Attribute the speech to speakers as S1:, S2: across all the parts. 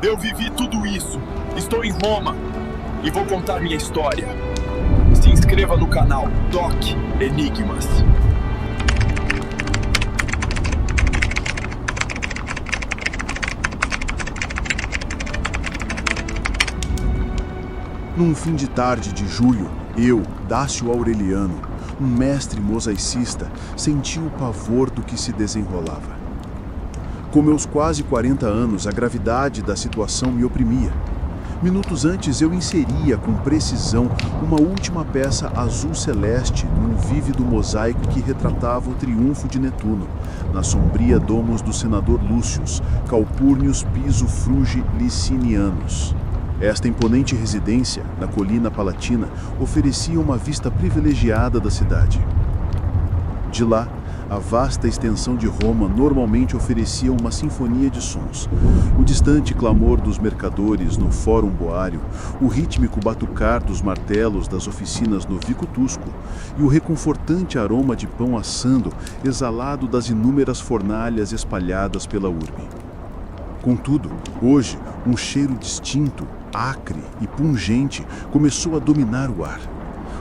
S1: Eu vivi tudo isso. Estou em Roma e vou contar minha história. Se inscreva no canal Doc Enigmas.
S2: Num fim de tarde de julho, eu, Dácio Aureliano, um mestre mosaicista, senti o pavor do que se desenrolava. Com meus quase 40 anos, a gravidade da situação me oprimia. Minutos antes eu inseria com precisão uma última peça azul-celeste num vívido mosaico que retratava o triunfo de Netuno, na sombria domus do senador Lúcius, Calpurnius Piso Frugi Licinianus. Esta imponente residência, na colina palatina, oferecia uma vista privilegiada da cidade. De lá, a vasta extensão de Roma normalmente oferecia uma sinfonia de sons. O distante clamor dos mercadores no Fórum Boário, o rítmico batucar dos martelos das oficinas no Vico Tusco e o reconfortante aroma de pão assando exalado das inúmeras fornalhas espalhadas pela urbe. Contudo, hoje, um cheiro distinto, acre e pungente começou a dominar o ar.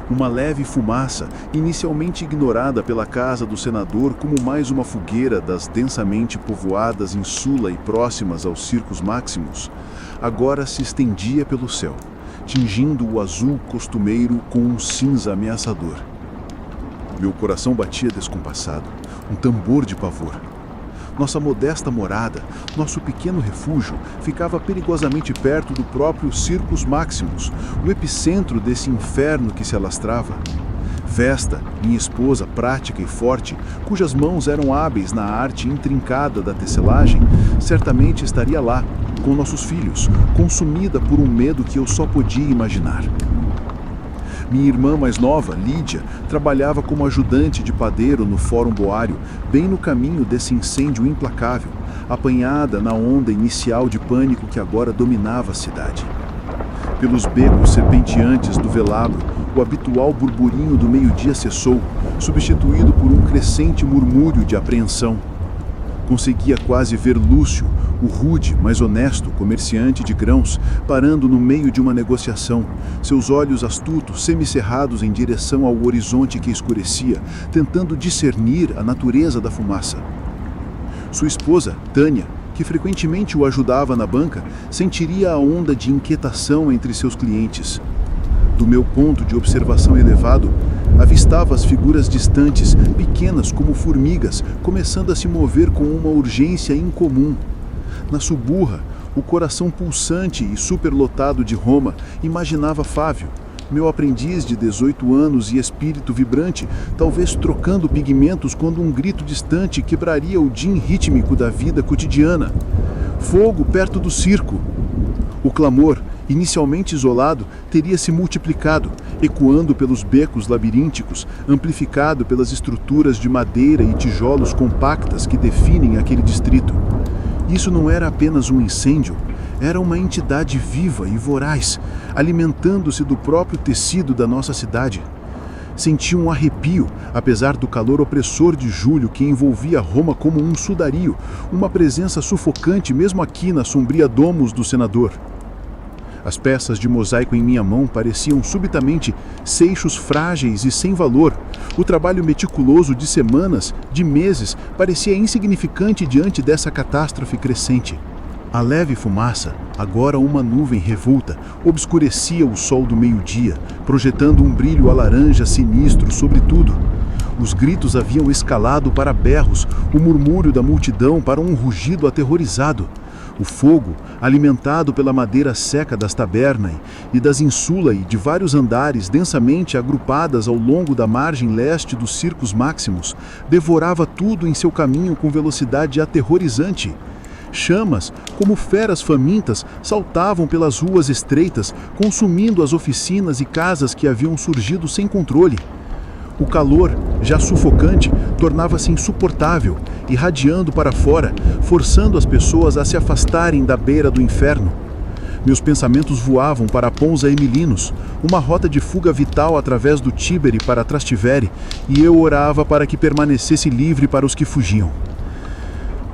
S2: Uma leve fumaça, inicialmente ignorada pela casa do senador como mais uma fogueira das densamente povoadas Insula e próximas aos Circos Maximus, agora se estendia pelo céu, tingindo o azul costumeiro com um cinza ameaçador. Meu coração batia descompassado, um tambor de pavor. Nossa modesta morada, nosso pequeno refúgio, ficava perigosamente perto do próprio Circus Maximus, o epicentro desse inferno que se alastrava. Vesta, minha esposa prática e forte, cujas mãos eram hábeis na arte intrincada da tecelagem, certamente estaria lá, com nossos filhos, consumida por um medo que eu só podia imaginar. Minha irmã mais nova, Lídia, trabalhava como ajudante de padeiro no Fórum Boário, bem no caminho desse incêndio implacável, apanhada na onda inicial de pânico que agora dominava a cidade. Pelos becos serpenteantes do velabro, o habitual burburinho do meio-dia cessou, substituído por um crescente murmúrio de apreensão. Conseguia quase ver Lúcio, o rude, mas honesto comerciante de grãos, parando no meio de uma negociação, seus olhos astutos semicerrados em direção ao horizonte que escurecia, tentando discernir a natureza da fumaça. Sua esposa, Tânia, que frequentemente o ajudava na banca, sentiria a onda de inquietação entre seus clientes. Do meu ponto de observação elevado, avistava as figuras distantes, pequenas como formigas, começando a se mover com uma urgência incomum. Na suburra, o coração pulsante e superlotado de Roma, imaginava Fávio, meu aprendiz de 18 anos e espírito vibrante, talvez trocando pigmentos quando um grito distante quebraria o din rítmico da vida cotidiana. Fogo perto do circo. O clamor, inicialmente isolado, teria se multiplicado, ecoando pelos becos labirínticos, amplificado pelas estruturas de madeira e tijolos compactas que definem aquele distrito. Isso não era apenas um incêndio, era uma entidade viva e voraz, alimentando-se do próprio tecido da nossa cidade. Senti um arrepio, apesar do calor opressor de julho que envolvia Roma como um sudario, uma presença sufocante mesmo aqui na sombria domus do senador. As peças de mosaico em minha mão pareciam subitamente seixos frágeis e sem valor. O trabalho meticuloso de semanas, de meses, parecia insignificante diante dessa catástrofe crescente. A leve fumaça, agora uma nuvem revolta, obscurecia o sol do meio-dia, projetando um brilho a laranja sinistro sobre tudo. Os gritos haviam escalado para berros, o murmúrio da multidão para um rugido aterrorizado. O fogo, alimentado pela madeira seca das tabernae e das insulae de vários andares densamente agrupadas ao longo da margem leste dos Circos Maximus, devorava tudo em seu caminho com velocidade aterrorizante. Chamas, como feras famintas, saltavam pelas ruas estreitas, consumindo as oficinas e casas que haviam surgido sem controle. O calor, já sufocante, tornava-se insuportável, irradiando para fora, forçando as pessoas a se afastarem da beira do inferno. Meus pensamentos voavam para Ponza Emilinos, uma rota de fuga vital através do Tíberi para Trastivere, e eu orava para que permanecesse livre para os que fugiam.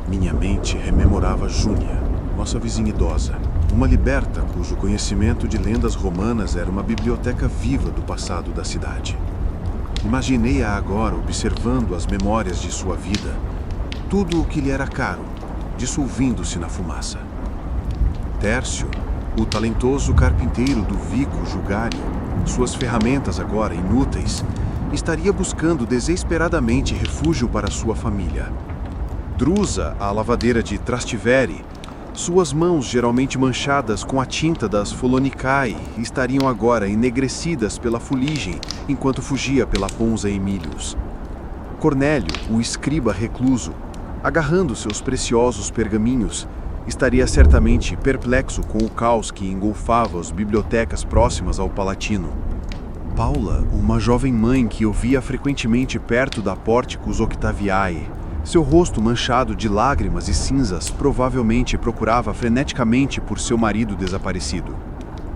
S2: Minha mente rememorava Júnia, nossa vizinha idosa. Uma liberta cujo conhecimento de lendas romanas era uma biblioteca viva do passado da cidade. Imaginei-a agora observando as memórias de sua vida, tudo o que lhe era caro, dissolvendo-se na fumaça. Tércio, o talentoso carpinteiro do Vico Jugário, suas ferramentas agora inúteis, estaria buscando desesperadamente refúgio para sua família. Drusa, a lavadeira de Trastivere, suas mãos geralmente manchadas com a tinta das Folonicae, estariam agora enegrecidas pela fuligem enquanto fugia pela Ponza Emílios. Cornélio, o escriba recluso, agarrando seus preciosos pergaminhos, estaria certamente perplexo com o caos que engolfava as bibliotecas próximas ao Palatino. Paula, uma jovem mãe que eu via frequentemente perto da Porticus Octaviae, seu rosto manchado de lágrimas e cinzas, provavelmente procurava freneticamente por seu marido desaparecido.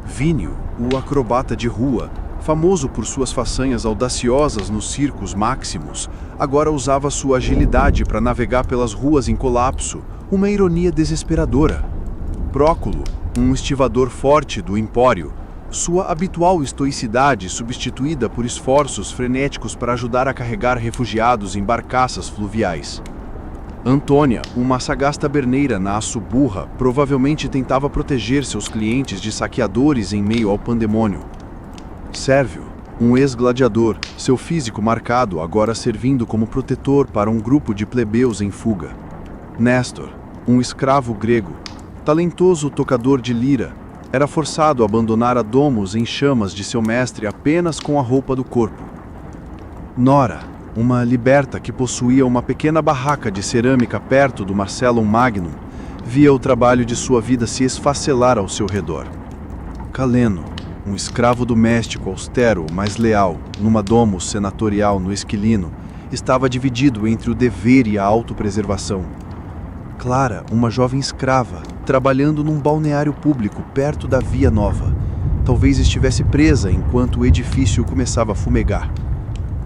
S2: Vínio, o acrobata de rua, famoso por suas façanhas audaciosas nos circos máximos, agora usava sua agilidade para navegar pelas ruas em colapso, uma ironia desesperadora. Próculo, um estivador forte do Empório, sua habitual estoicidade substituída por esforços frenéticos para ajudar a carregar refugiados em barcaças fluviais. Antônia, uma sagaz taberneira na Assuburra, provavelmente tentava proteger seus clientes de saqueadores em meio ao pandemônio. Sérvio, um ex-gladiador, seu físico marcado agora servindo como protetor para um grupo de plebeus em fuga. Néstor, um escravo grego, talentoso tocador de lira, era forçado a abandonar a domus em chamas de seu mestre apenas com a roupa do corpo. Nora, uma liberta que possuía uma pequena barraca de cerâmica perto do Marcellum Magnum, via o trabalho de sua vida se esfacelar ao seu redor. Caleno, um escravo doméstico austero, mas leal, numa domus senatorial no Esquilino, estava dividido entre o dever e a autopreservação. Clara, uma jovem escrava, trabalhando num balneário público perto da Via Nova. Talvez estivesse presa enquanto o edifício começava a fumegar.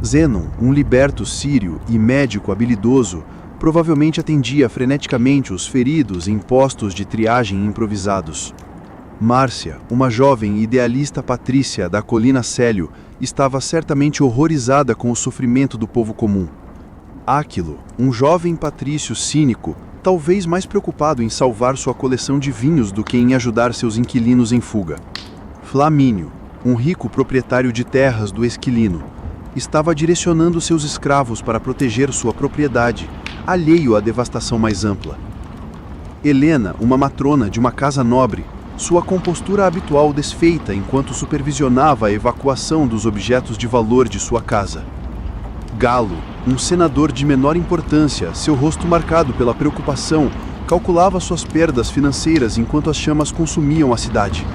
S2: Zenon, um liberto sírio e médico habilidoso, provavelmente atendia freneticamente os feridos em postos de triagem improvisados. Márcia, uma jovem idealista patrícia da colina Célio, estava certamente horrorizada com o sofrimento do povo comum. Áquilo, um jovem patrício cínico, talvez mais preocupado em salvar sua coleção de vinhos do que em ajudar seus inquilinos em fuga. Flamínio, um rico proprietário de terras do Esquilino, estava direcionando seus escravos para proteger sua propriedade, alheio à devastação mais ampla. Helena, uma matrona de uma casa nobre, sua compostura habitual desfeita enquanto supervisionava a evacuação dos objetos de valor de sua casa. Galo, um senador de menor importância, seu rosto marcado pela preocupação, calculava suas perdas financeiras enquanto as chamas consumiam a cidade.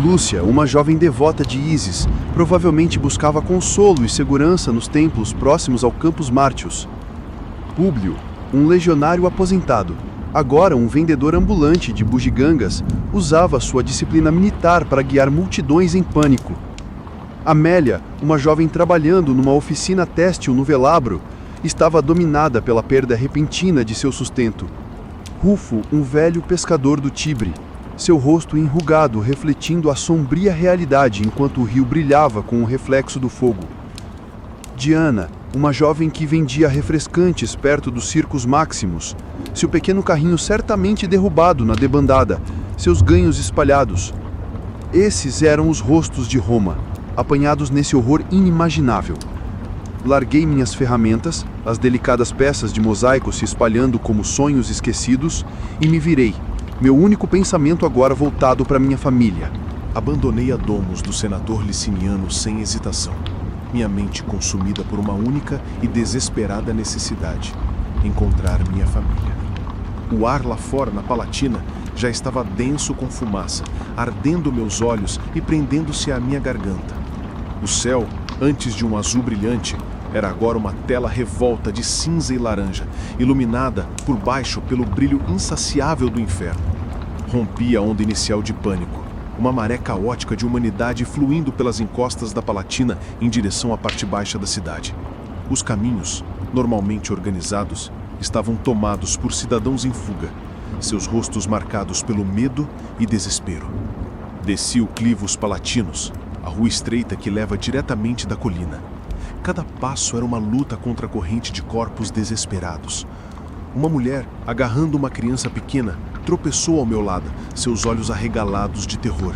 S2: Lúcia, uma jovem devota de Ísis, provavelmente buscava consolo e segurança nos templos próximos ao Campus Martius. Públio, um legionário aposentado, agora um vendedor ambulante de bugigangas, usava sua disciplina militar para guiar multidões em pânico. Amélia, uma jovem trabalhando numa oficina têxtil no Velabro, estava dominada pela perda repentina de seu sustento. Rufo, um velho pescador do Tibre, seu rosto enrugado refletindo a sombria realidade enquanto o rio brilhava com o reflexo do fogo. Diana, uma jovem que vendia refrescantes perto dos circos máximos, seu pequeno carrinho certamente derrubado na debandada, seus ganhos espalhados. Esses eram os rostos de Roma, apanhados nesse horror inimaginável. Larguei minhas ferramentas, as delicadas peças de mosaico se espalhando como sonhos esquecidos, e me virei, meu único pensamento agora voltado para minha família.
S3: Abandonei a domus do senador liciniano sem hesitação, minha mente consumida por uma única e desesperada necessidade: encontrar minha família. O ar lá fora, na Palatina, já estava denso com fumaça, ardendo meus olhos e prendendo-se à minha garganta. O céu, antes de um azul brilhante, era agora uma tela revolta de cinza e laranja, iluminada por baixo pelo brilho insaciável do inferno. Rompi a onda inicial de pânico, uma maré caótica de humanidade fluindo pelas encostas da Palatina em direção à parte baixa da cidade. Os caminhos, normalmente organizados, estavam tomados por cidadãos em fuga, seus rostos marcados pelo medo e desespero. Desci o Clivus Palatinos, a rua estreita que leva diretamente da colina. Cada passo era uma luta contra a corrente de corpos desesperados. Uma mulher, agarrando uma criança pequena, tropeçou ao meu lado, seus olhos arregalados de terror.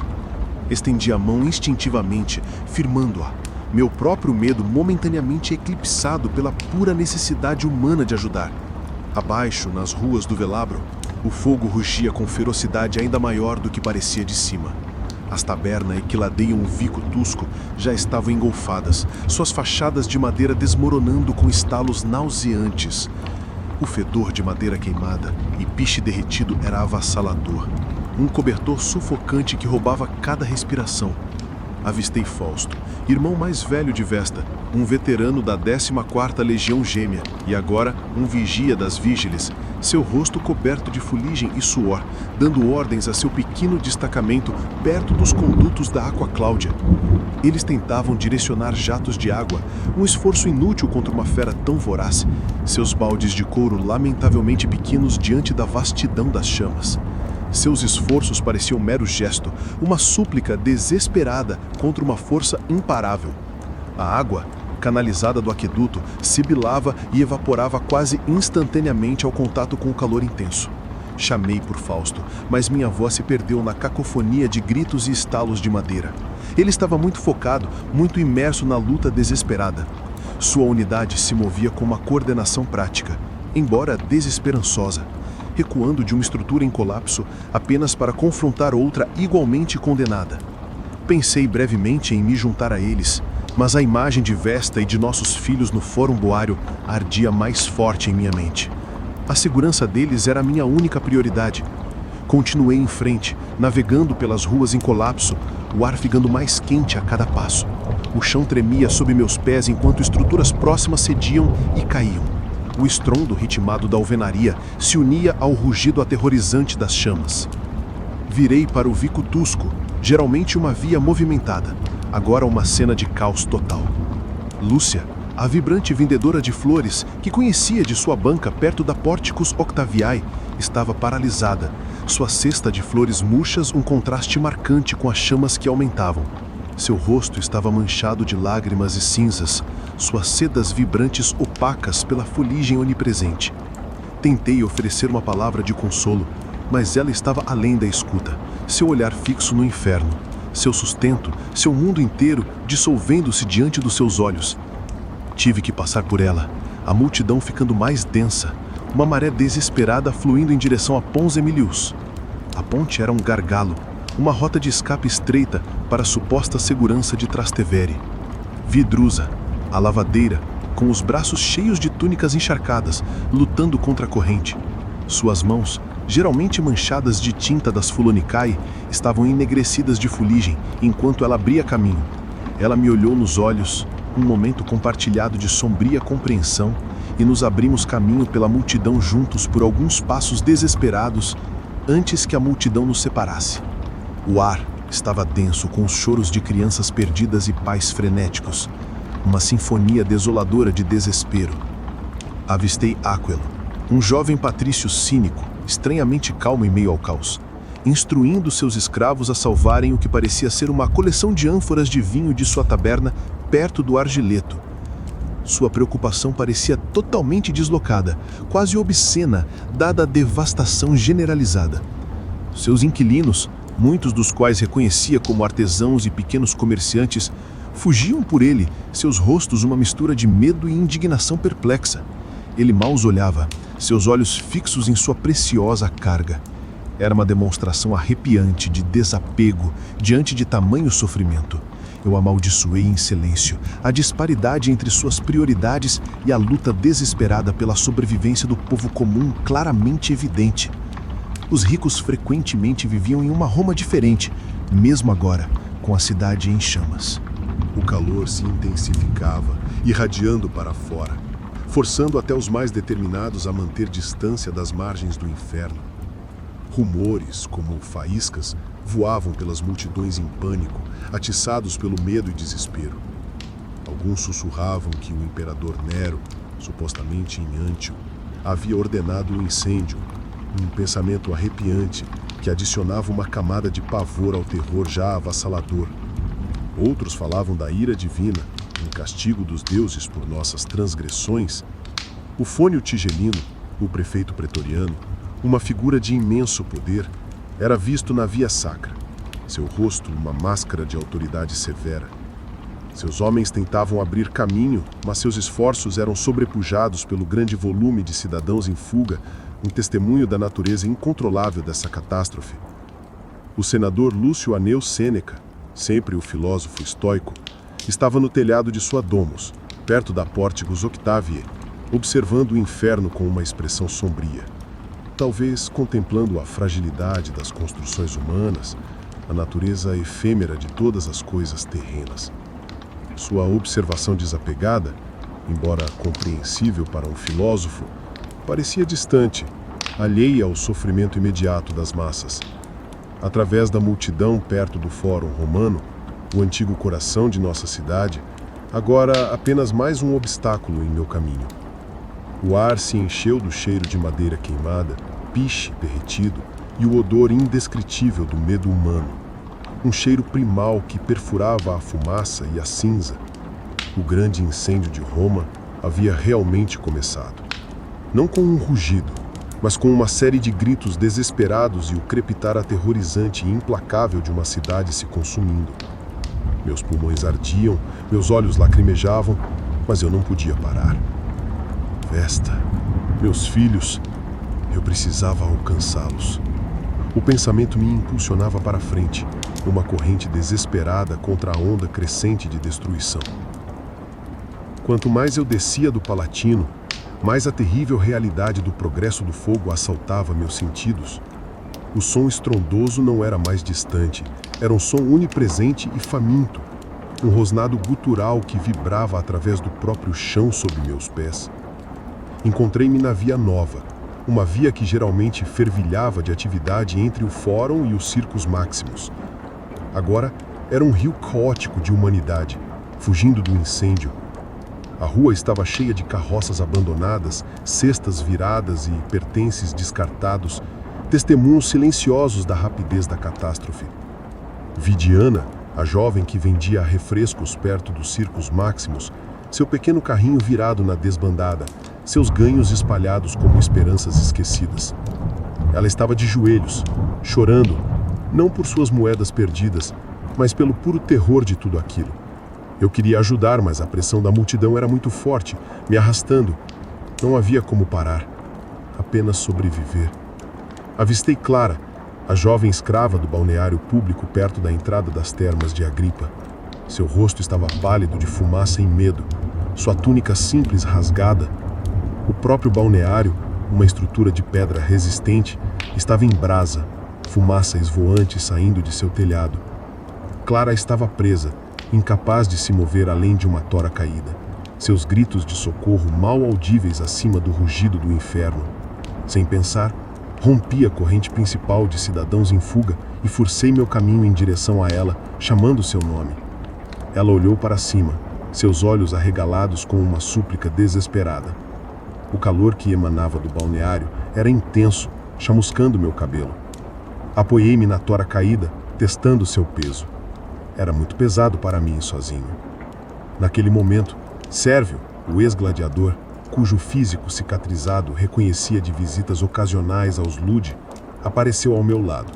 S3: Estendi a mão instintivamente, firmando-a, meu próprio medo momentaneamente eclipsado pela pura necessidade humana de ajudar. Abaixo, nas ruas do Velabro, o fogo rugia com ferocidade ainda maior do que parecia de cima. As tabernas que ladeiam o Vico Tusco já estavam engolfadas, suas fachadas de madeira desmoronando com estalos nauseantes. O fedor de madeira queimada e piche derretido era avassalador. Um cobertor sufocante que roubava cada respiração. Avistei Fausto, irmão mais velho de Vesta, um veterano da 14ª Legião Gêmea e agora um vigia das Vígiles, seu rosto coberto de fuligem e suor, dando ordens a seu pequeno destacamento perto dos condutos da Aqua Cláudia. Eles tentavam direcionar jatos de água, um esforço inútil contra uma fera tão voraz, seus baldes de couro lamentavelmente pequenos diante da vastidão das chamas. Seus esforços pareciam mero gesto, uma súplica desesperada contra uma força imparável. A água, canalizada do aqueduto, sibilava e evaporava quase instantaneamente ao contato com o calor intenso. Chamei por Fausto, mas minha voz se perdeu na cacofonia de gritos e estalos de madeira. Ele estava muito focado, muito imerso na luta desesperada. Sua unidade se movia com uma coordenação prática, embora desesperançosa, recuando de uma estrutura em colapso apenas para confrontar outra igualmente condenada. Pensei brevemente em me juntar a eles, mas a imagem de Vesta e de nossos filhos no Fórum Boário ardia mais forte em minha mente. A segurança deles era a minha única prioridade. Continuei em frente, navegando pelas ruas em colapso, o ar ficando mais quente a cada passo. O chão tremia sob meus pés enquanto estruturas próximas cediam e caíam. O estrondo ritmado da alvenaria se unia ao rugido aterrorizante das chamas. Virei para o Vico Tusco, geralmente uma via movimentada, agora uma cena de caos total. Lúcia, a vibrante vendedora de flores, que conhecia de sua banca perto da Porticus Octaviae, estava paralisada, sua cesta de flores murchas um contraste marcante com as chamas que aumentavam. Seu rosto estava manchado de lágrimas e cinzas, suas sedas vibrantes opacas pela fuligem onipresente. Tentei oferecer uma palavra de consolo, mas ela estava além da escuta, seu olhar fixo no inferno, seu sustento, seu mundo inteiro dissolvendo-se diante dos seus olhos. Tive que passar por ela, a multidão ficando mais densa, uma maré desesperada fluindo em direção a Pons Emilius. A ponte era um gargalo, uma rota de escape estreita para a suposta segurança de Trastevere. Vi Drusa, a lavadeira, com os braços cheios de túnicas encharcadas, lutando contra a corrente. Suas mãos, geralmente manchadas de tinta das Fulonicae, estavam enegrecidas de fuligem enquanto ela abria caminho. Ela me olhou nos olhos, um momento compartilhado de sombria compreensão, e nos abrimos caminho pela multidão juntos por alguns passos desesperados, antes que a multidão nos separasse. O ar estava denso com os choros de crianças perdidas e pais frenéticos, uma sinfonia desoladora de desespero. Avistei Áquilo, um jovem patrício cínico, estranhamente calmo em meio ao caos, instruindo seus escravos a salvarem o que parecia ser uma coleção de ânforas de vinho de sua taberna perto do Argileto. Sua preocupação parecia totalmente deslocada, quase obscena, dada a devastação generalizada. Seus inquilinos, muitos dos quais reconhecia como artesãos e pequenos comerciantes, fugiam por ele, seus rostos uma mistura de medo e indignação perplexa. Ele mal os olhava, seus olhos fixos em sua preciosa carga. Era uma demonstração arrepiante de desapego diante de tamanho sofrimento. Eu amaldiçoei em silêncio a disparidade entre suas prioridades e a luta desesperada pela sobrevivência do povo comum claramente evidente. Os ricos frequentemente viviam em uma Roma diferente, mesmo agora, com a cidade em chamas.
S2: O calor se intensificava, irradiando para fora, forçando até os mais determinados a manter distância das margens do inferno. Rumores, como faíscas, voavam pelas multidões em pânico, atiçados pelo medo e desespero. Alguns sussurravam que o imperador Nero, supostamente em Antio, havia ordenado um incêndio, Um pensamento arrepiante que adicionava uma camada de pavor ao terror já avassalador. Outros falavam da ira divina, um castigo dos deuses por nossas transgressões. O Fônio Tigelino, o prefeito pretoriano, uma figura de imenso poder, era visto na via sacra. Seu rosto, uma máscara de autoridade severa. Seus homens tentavam abrir caminho, mas seus esforços eram sobrepujados pelo grande volume de cidadãos em fuga, um testemunho da natureza incontrolável dessa catástrofe. O senador Lúcio Aneu Sêneca, sempre o filósofo estoico, estava no telhado de sua domus, perto da Pórticos Octaviae, observando o inferno com uma expressão sombria. Talvez contemplando a fragilidade das construções humanas, a natureza efêmera de todas as coisas terrenas. Sua observação desapegada, embora compreensível para um filósofo, parecia distante, alheia ao sofrimento imediato das massas. Através da multidão perto do Fórum Romano, o antigo coração de nossa cidade, agora apenas mais um obstáculo em meu caminho. O ar se encheu do cheiro de madeira queimada, piche derretido e o odor indescritível do medo humano. Um cheiro primal que perfurava a fumaça e a cinza. O grande incêndio de Roma havia realmente começado. Não com um rugido, mas com uma série de gritos desesperados e o crepitar aterrorizante e implacável de uma cidade se consumindo. Meus pulmões ardiam, meus olhos lacrimejavam, mas eu não podia parar. Vesta, meus filhos, eu precisava alcançá-los. O pensamento me impulsionava para frente, uma corrente desesperada contra a onda crescente de destruição. Quanto mais eu descia do Palatino, mais a terrível realidade do progresso do fogo assaltava meus sentidos. O som estrondoso não era mais distante, era um som onipresente e faminto, um rosnado gutural que vibrava através do próprio chão sob meus pés. Encontrei-me na Via Nova, uma via que geralmente fervilhava de atividade entre o Fórum e os Circus Maximus. Agora era um rio caótico de humanidade, fugindo do incêndio. A rua estava cheia de carroças abandonadas, cestas viradas e pertences descartados, testemunhos silenciosos da rapidez da catástrofe. Vi Diana, a jovem que vendia refrescos perto dos Circus Maximus, seu pequeno carrinho virado na desbandada, seus ganhos espalhados como esperanças esquecidas. Ela estava de joelhos, chorando, não por suas moedas perdidas, mas pelo puro terror de tudo aquilo. Eu queria ajudar, mas a pressão da multidão era muito forte, me arrastando. Não havia como parar, apenas sobreviver. Avistei Clara, a jovem escrava do balneário público perto da entrada das termas de Agripa. Seu rosto estava pálido de fumaça e medo, sua túnica simples rasgada. O próprio balneário, uma estrutura de pedra resistente, estava em brasa, fumaça esvoante saindo de seu telhado. Clara estava presa, incapaz de se mover além de uma tora caída, seus gritos de socorro mal audíveis acima do rugido do inferno. Sem pensar, rompi a corrente principal de cidadãos em fuga e forcei meu caminho em direção a ela, chamando seu nome. Ela olhou para cima, seus olhos arregalados com uma súplica desesperada. O calor que emanava do balneário era intenso, chamuscando meu cabelo. Apoiei-me na tora caída, testando seu peso. Era muito pesado para mim sozinho. Naquele momento, Sérvio, o ex-gladiador, cujo físico cicatrizado reconhecia de visitas ocasionais aos Ludi, apareceu ao meu lado.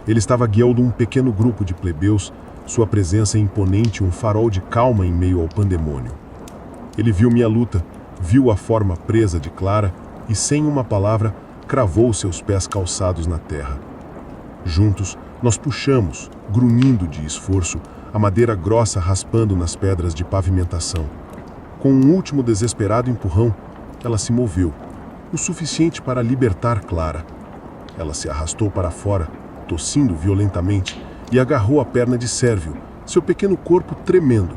S2: Ele estava guiando um pequeno grupo de plebeus, sua presença imponente um farol de calma em meio ao pandemônio. Ele viu minha luta, viu a forma presa de Clara e, sem uma palavra, cravou seus pés calçados na terra. Juntos, nós puxamos, grunhindo de esforço, a madeira grossa raspando nas pedras de pavimentação. Com um último desesperado empurrão, ela se moveu, o suficiente para libertar Clara. Ela se arrastou para fora, tossindo violentamente, e agarrou a perna de Sérvio, seu pequeno corpo tremendo.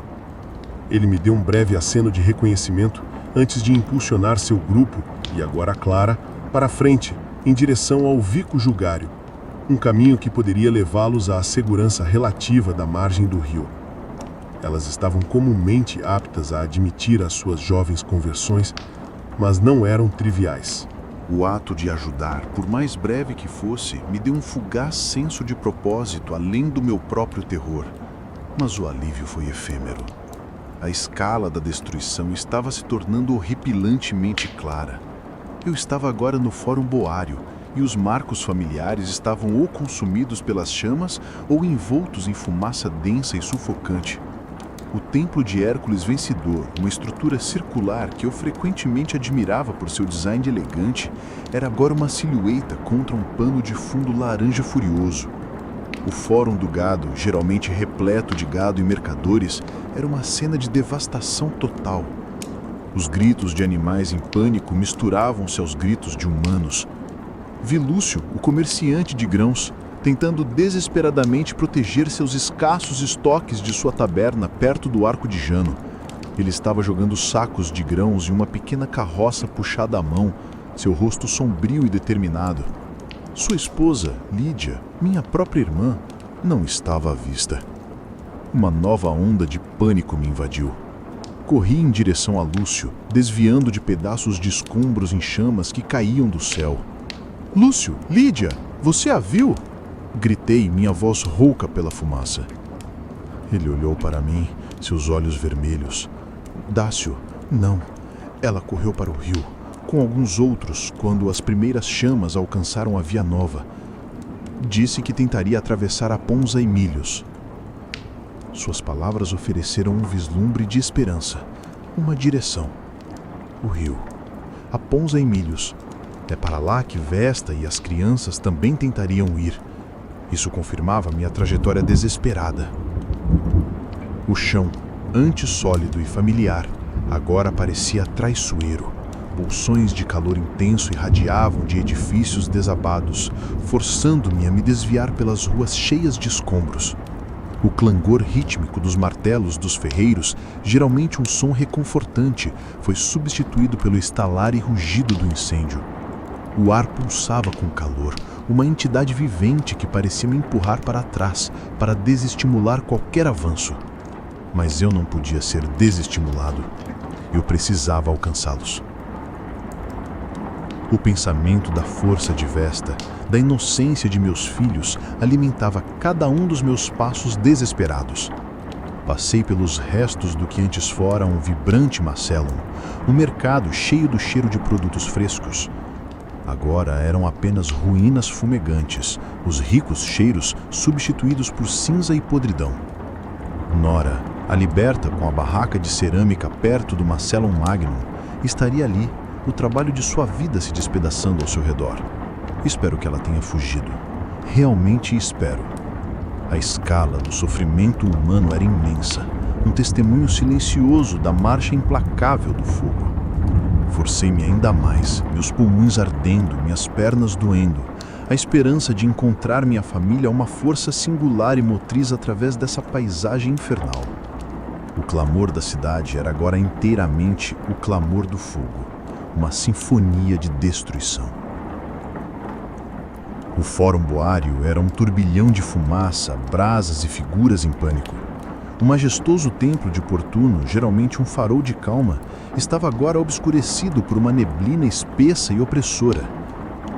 S2: Ele me deu um breve aceno de reconhecimento antes de impulsionar seu grupo, e agora Clara, para frente, em direção ao Vico Jugário, um caminho que poderia levá-los à segurança relativa da margem do rio. Elas estavam comumente aptas a admitir as suas jovens conversões, mas não eram triviais. O ato de ajudar, por mais breve que fosse, me deu um fugaz senso de propósito além do meu próprio terror. Mas o alívio foi efêmero. A escala da destruição estava se tornando horripilantemente clara. Eu estava agora no Fórum Boário, e os marcos familiares estavam ou consumidos pelas chamas ou envoltos em fumaça densa e sufocante. O Templo de Hércules Vencedor, uma estrutura circular que eu frequentemente admirava por seu design elegante, era agora uma silhueta contra um pano de fundo laranja furioso. O Fórum do Gado, geralmente repleto de gado e mercadores, era uma cena de devastação total. Os gritos de animais em pânico misturavam-se aos gritos de humanos. Vi Lúcio, o comerciante de grãos, tentando desesperadamente proteger seus escassos estoques de sua taberna perto do Arco de Jano. Ele estava jogando sacos de grãos em uma pequena carroça puxada à mão, seu rosto sombrio e determinado. Sua esposa, Lídia, minha própria irmã, não estava à vista. Uma nova onda de pânico me invadiu. Corri em direção a Lúcio, desviando de pedaços de escombros em chamas que caíam do céu. "Lúcio, Lídia, você a viu?" Gritei, minha voz rouca pela fumaça. Ele olhou para mim, seus olhos vermelhos. "Dácio, não. Ela correu para o rio, com alguns outros, quando as primeiras chamas alcançaram a Via Nova. Disse que tentaria atravessar a Ponza e Milhos." Suas palavras ofereceram um vislumbre de esperança, uma direção. O rio. A Ponza e Milhos. É para lá que Vesta e as crianças também tentariam ir. Isso confirmava minha trajetória desesperada. O chão, antes sólido e familiar, agora parecia traiçoeiro. Bolsões de calor intenso irradiavam de edifícios desabados, forçando-me a me desviar pelas ruas cheias de escombros. O clangor rítmico dos martelos dos ferreiros, geralmente um som reconfortante, foi substituído pelo estalar e rugido do incêndio. O ar pulsava com calor, uma entidade vivente que parecia me empurrar para trás, para desestimular qualquer avanço. Mas eu não podia ser desestimulado. Eu precisava alcançá-los. O pensamento da força de Vesta, da inocência de meus filhos, alimentava cada um dos meus passos desesperados. Passei pelos restos do que antes fora um vibrante Macellum, um mercado cheio do cheiro de produtos frescos. Agora eram apenas ruínas fumegantes, os ricos cheiros substituídos por cinza e podridão. Nora, a liberta com a barraca de cerâmica perto do Macellum Magnum, estaria ali, o trabalho de sua vida se despedaçando ao seu redor. Espero que ela tenha fugido. Realmente espero. A escala do sofrimento humano era imensa, um testemunho silencioso da marcha implacável do fogo. Forcei-me ainda mais, meus pulmões ardendo, minhas pernas doendo. A esperança de encontrar minha família é uma força singular e motriz através dessa paisagem infernal. O clamor da cidade era agora inteiramente o clamor do fogo, uma sinfonia de destruição. O Fórum Boário era um turbilhão de fumaça, brasas e figuras em pânico. O majestoso templo de Portuno, geralmente um farol de calma, estava agora obscurecido por uma neblina espessa e opressora.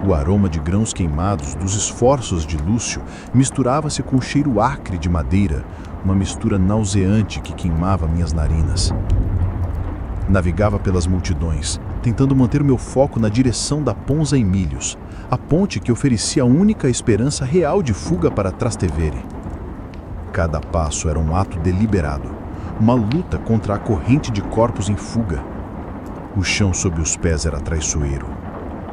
S2: O aroma de grãos queimados dos esforços de Lúcio misturava-se com o cheiro acre de madeira, uma mistura nauseante que queimava minhas narinas. Navegava pelas multidões, tentando manter meu foco na direção da Ponza e Milhos, a ponte que oferecia a única esperança real de fuga para Trastevere. Cada passo era um ato deliberado, uma luta contra a corrente de corpos em fuga. O chão sob os pés era traiçoeiro,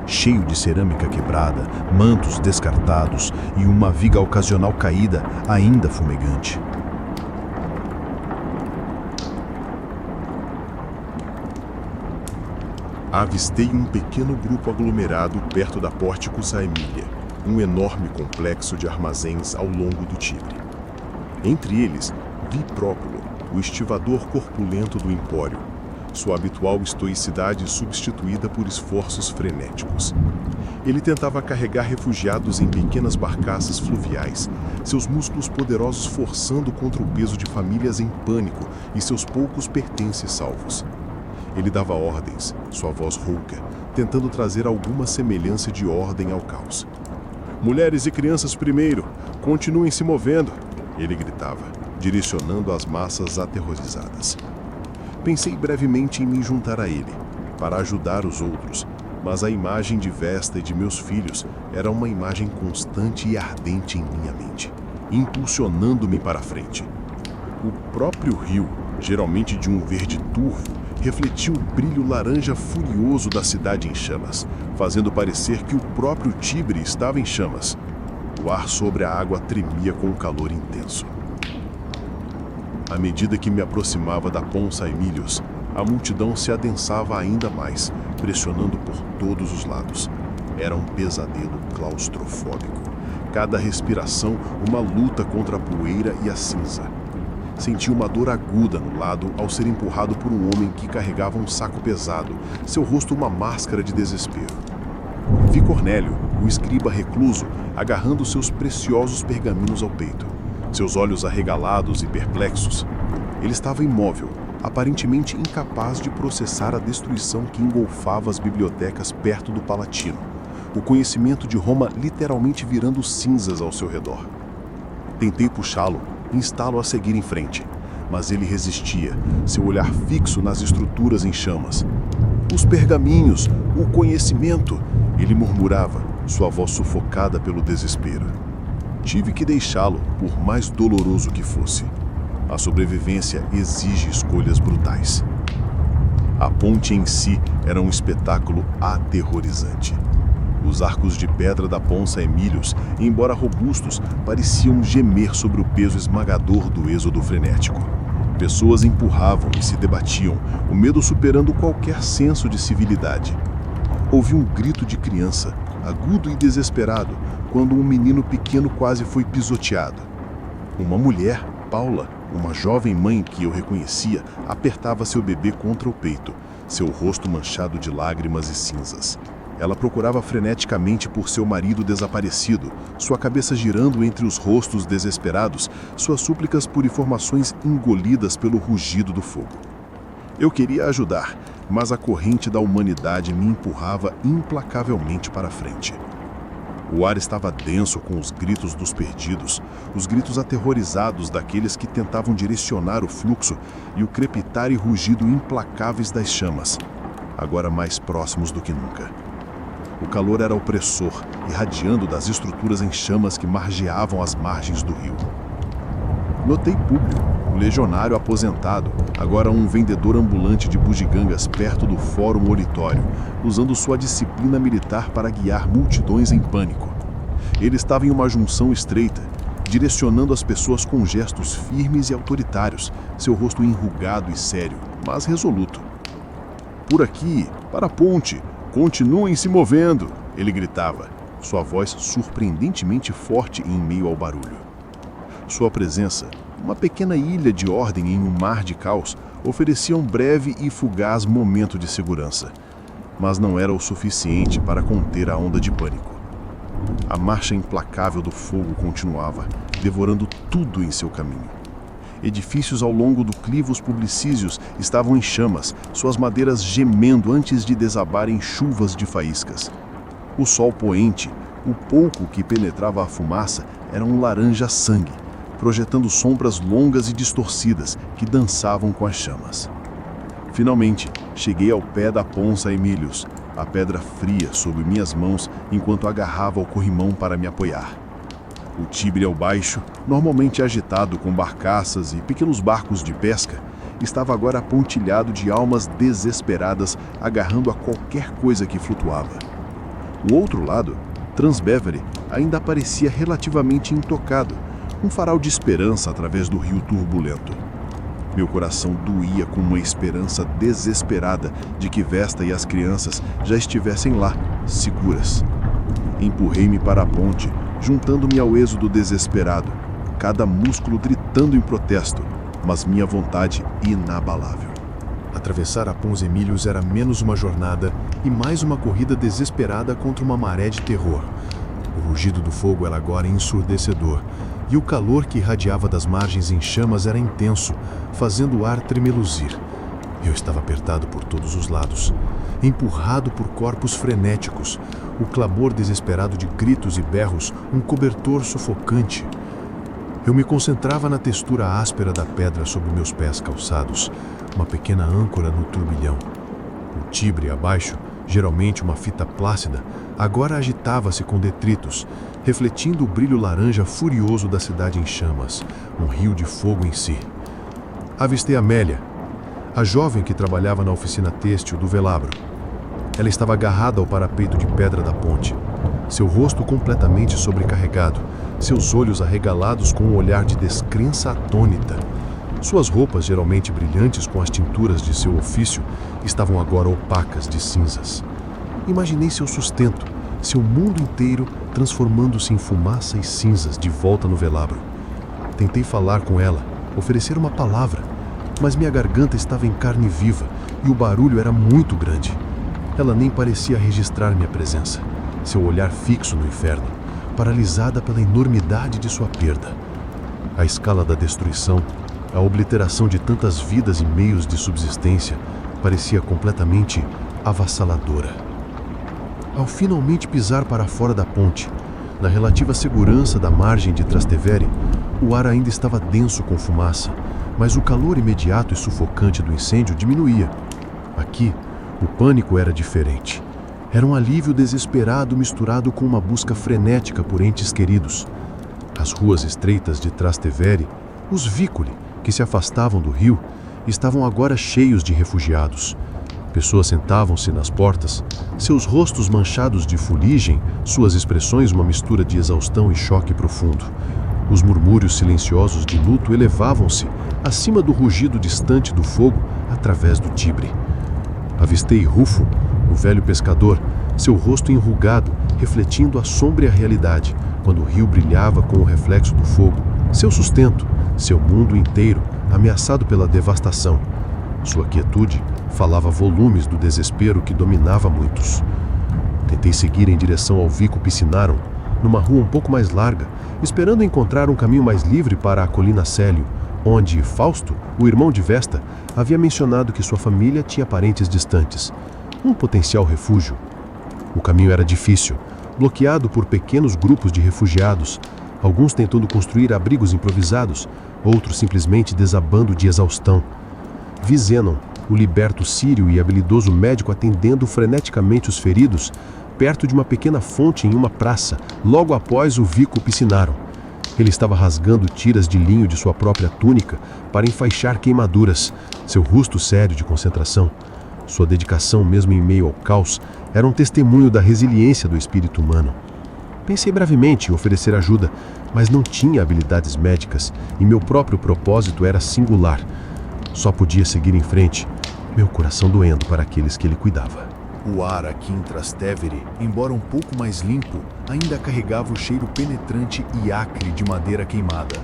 S2: cheio de cerâmica quebrada, mantos descartados e uma viga ocasional caída, ainda fumegante.
S3: Avistei um pequeno grupo aglomerado perto da Pórticos à Emília, um enorme complexo de armazéns ao longo do Tibre. Entre eles, vi Próculo, o estivador corpulento do Empório, sua habitual estoicidade substituída por esforços frenéticos. Ele tentava carregar refugiados em pequenas barcaças fluviais, seus músculos poderosos forçando contra o peso de famílias em pânico e seus poucos pertences salvos. Ele dava ordens, sua voz rouca, tentando trazer alguma semelhança de ordem ao caos. "Mulheres e crianças primeiro, continuem se movendo", ele gritava, direcionando as massas aterrorizadas. Pensei brevemente em me juntar a ele, para ajudar os outros, mas a imagem de Vesta e de meus filhos era uma imagem constante e ardente em minha mente, impulsionando-me para a frente. O próprio rio, geralmente de um verde turvo, refletia o brilho laranja furioso da cidade em chamas, fazendo parecer que o próprio Tibre estava em chamas. O ar sobre a água tremia com um calor intenso. À medida que me aproximava da Ponça Emílios, a multidão se adensava ainda mais, pressionando por todos os lados. Era um pesadelo claustrofóbico. Cada respiração, uma luta contra a poeira e a cinza. Senti uma dor aguda no lado ao ser empurrado por um homem que carregava um saco pesado, seu rosto uma máscara de desespero. Vi Cornélio, o escriba recluso, agarrando seus preciosos pergaminhos ao peito, seus olhos arregalados e perplexos. Ele estava imóvel, aparentemente incapaz de processar a destruição que engolfava as bibliotecas perto do Palatino, o conhecimento de Roma literalmente virando cinzas ao seu redor. Tentei puxá-lo, instá-lo a seguir em frente, mas ele resistia, seu olhar fixo nas estruturas em chamas. "Os pergaminhos, o conhecimento", ele murmurava, sua voz sufocada pelo desespero. Tive que deixá-lo, por mais doloroso que fosse. A sobrevivência exige escolhas brutais. A ponte em si era um espetáculo aterrorizante. Os arcos de pedra da Ponça Emílios, embora robustos, pareciam gemer sobre o peso esmagador do êxodo frenético. Pessoas empurravam e se debatiam, o medo superando qualquer senso de civilidade. Ouvi um grito de criança, agudo e desesperado, quando um menino pequeno quase foi pisoteado. Uma mulher, Paula, uma jovem mãe que eu reconhecia, apertava seu bebê contra o peito, seu rosto manchado de lágrimas e cinzas. Ela procurava freneticamente por seu marido desaparecido, sua cabeça girando entre os rostos desesperados, suas súplicas por informações engolidas pelo rugido do fogo. Eu queria ajudar, mas a corrente da humanidade me empurrava implacavelmente para a frente. O ar estava denso com os gritos dos perdidos, os gritos aterrorizados daqueles que tentavam direcionar o fluxo e o crepitar e rugido implacáveis das chamas, agora mais próximos do que nunca. O calor era opressor, irradiando das estruturas em chamas que margeavam as margens do rio. Notei Públio, o legionário aposentado, agora um vendedor ambulante de bugigangas perto do Fórum Olitório, usando sua disciplina militar para guiar multidões em pânico. Ele estava em uma junção estreita, direcionando as pessoas com gestos firmes e autoritários, seu rosto enrugado e sério, mas resoluto. "Por aqui, para a ponte! Continuem se movendo!" ele gritava, sua voz surpreendentemente forte em meio ao barulho. Sua presença, uma pequena ilha de ordem em um mar de caos, oferecia um breve e fugaz momento de segurança, mas não era o suficiente para conter a onda de pânico. A marcha implacável do fogo continuava, devorando tudo em seu caminho. Edifícios ao longo do Clivus Publicísios estavam em chamas, suas madeiras gemendo antes de desabar em chuvas de faíscas. O sol poente, o pouco que penetrava a fumaça, era um laranja-sangue, projetando sombras longas e distorcidas que dançavam com as chamas. Finalmente, cheguei ao pé da Ponça Emílios, a pedra fria sob minhas mãos enquanto agarrava o corrimão para me apoiar. O Tibre ao baixo, normalmente agitado com barcaças e pequenos barcos de pesca, estava agora apontilhado de almas desesperadas agarrando a qualquer coisa que flutuava. O outro lado, Transbevere, ainda parecia relativamente intocado, um farol de esperança através do rio turbulento. Meu coração doía com uma esperança desesperada de que Vesta e as crianças já estivessem lá, seguras. Empurrei-me para a ponte, juntando-me ao êxodo desesperado, cada músculo gritando em protesto, mas minha vontade inabalável. Atravessar a Ponça Emílios era menos uma jornada e mais uma corrida desesperada contra uma maré de terror. O rugido do fogo era agora ensurdecedor, e o calor que irradiava das margens em chamas era intenso, fazendo o ar tremeluzir. Eu estava apertado por todos os lados. empurrado por corpos frenéticos, o clamor desesperado de gritos e berros, um cobertor sufocante. Eu me concentrava na textura áspera da pedra sob meus pés calçados, uma pequena âncora no turbilhão. O Tibre abaixo, geralmente uma fita plácida, agora agitava-se com detritos, refletindo o brilho laranja furioso da cidade em chamas, um rio de fogo em si. Avistei Amélia, a jovem que trabalhava na oficina têxtil do Velabro. Ela estava agarrada ao parapeito de pedra da ponte, seu rosto completamente sobrecarregado, seus olhos arregalados com um olhar de descrença atônita. Suas roupas, geralmente brilhantes com as tinturas de seu ofício, estavam agora opacas de cinzas. Imaginei seu sustento, seu mundo inteiro transformando-se em fumaça e cinzas de volta no Velabro. Tentei falar com ela, oferecer uma palavra, mas minha garganta estava em carne viva e o barulho era muito grande. Ela nem parecia registrar minha presença, seu olhar fixo no inferno, paralisada pela enormidade de sua perda. A escala da destruição, a obliteração de tantas vidas e meios de subsistência, parecia completamente avassaladora. Ao finalmente pisar para fora da ponte, na relativa segurança da margem de Trastevere, o ar ainda estava denso com fumaça, mas o calor imediato e sufocante do incêndio diminuía. Aqui, o pânico era diferente. Era um alívio desesperado misturado com uma busca frenética por entes queridos. As ruas estreitas de Trastevere, os vicoli que se afastavam do rio, estavam agora cheios de refugiados. Pessoas sentavam-se nas portas, seus rostos manchados de fuligem, suas expressões uma mistura de exaustão e choque profundo. Os murmúrios silenciosos de luto elevavam-se acima do rugido distante do fogo através do Tibre. Avistei Rufo, o velho pescador, seu rosto enrugado, refletindo a sombria realidade, quando o rio brilhava com o reflexo do fogo, seu sustento, seu mundo inteiro, ameaçado pela devastação. Sua quietude falava volumes do desespero que dominava muitos. Tentei seguir em direção ao Vico Piscinarum, numa rua um pouco mais larga, esperando encontrar um caminho mais livre para a colina Célio, onde Fausto, o irmão de Vesta, havia mencionado que sua família tinha parentes distantes, um potencial refúgio. O caminho era difícil, bloqueado por pequenos grupos de refugiados, alguns tentando construir abrigos improvisados, outros simplesmente desabando de exaustão. Vi Zenon, o liberto sírio e habilidoso médico atendendo freneticamente os feridos, perto de uma pequena fonte em uma praça, logo após o Vico Piscinarum. Ele estava rasgando tiras de linho de sua própria túnica para enfaixar queimaduras, seu rosto sério de concentração. Sua dedicação, mesmo em meio ao caos, era um testemunho da resiliência do espírito humano. Pensei brevemente em oferecer ajuda, mas não tinha habilidades médicas e meu próprio propósito era singular. Só podia seguir em frente, meu coração doendo para aqueles que ele cuidava. O ar aqui em Trastevere, embora um pouco mais limpo, ainda carregava o cheiro penetrante e acre de madeira queimada.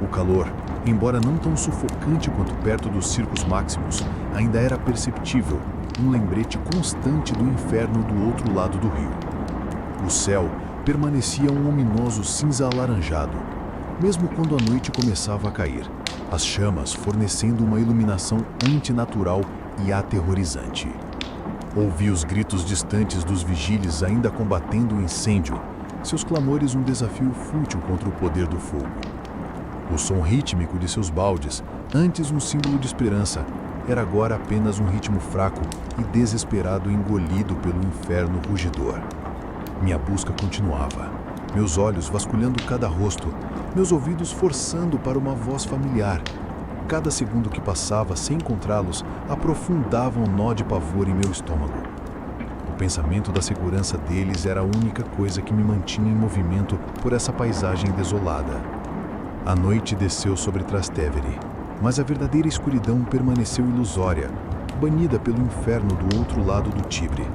S3: O calor, embora não tão sufocante quanto perto dos Circus Maximus, ainda era perceptível, um lembrete constante do inferno do outro lado do rio. O céu permanecia um ominoso cinza alaranjado, mesmo quando a noite começava a cair, as chamas fornecendo uma iluminação antinatural e aterrorizante. Ouvi os gritos distantes dos vigílios ainda combatendo o incêndio, seus clamores um desafio fútil contra o poder do fogo. O som rítmico de seus baldes, antes um símbolo de esperança, era agora apenas um ritmo fraco e desesperado engolido pelo inferno rugidor. Minha busca continuava, meus olhos vasculhando cada rosto, meus ouvidos forçando para uma voz familiar. Cada segundo que passava sem encontrá-los aprofundava um nó de pavor em meu estômago. O pensamento da segurança deles era a única coisa que me mantinha em movimento por essa paisagem desolada. A noite desceu sobre Trastevere, mas a verdadeira escuridão permaneceu ilusória, banida pelo inferno do outro lado do Tibre.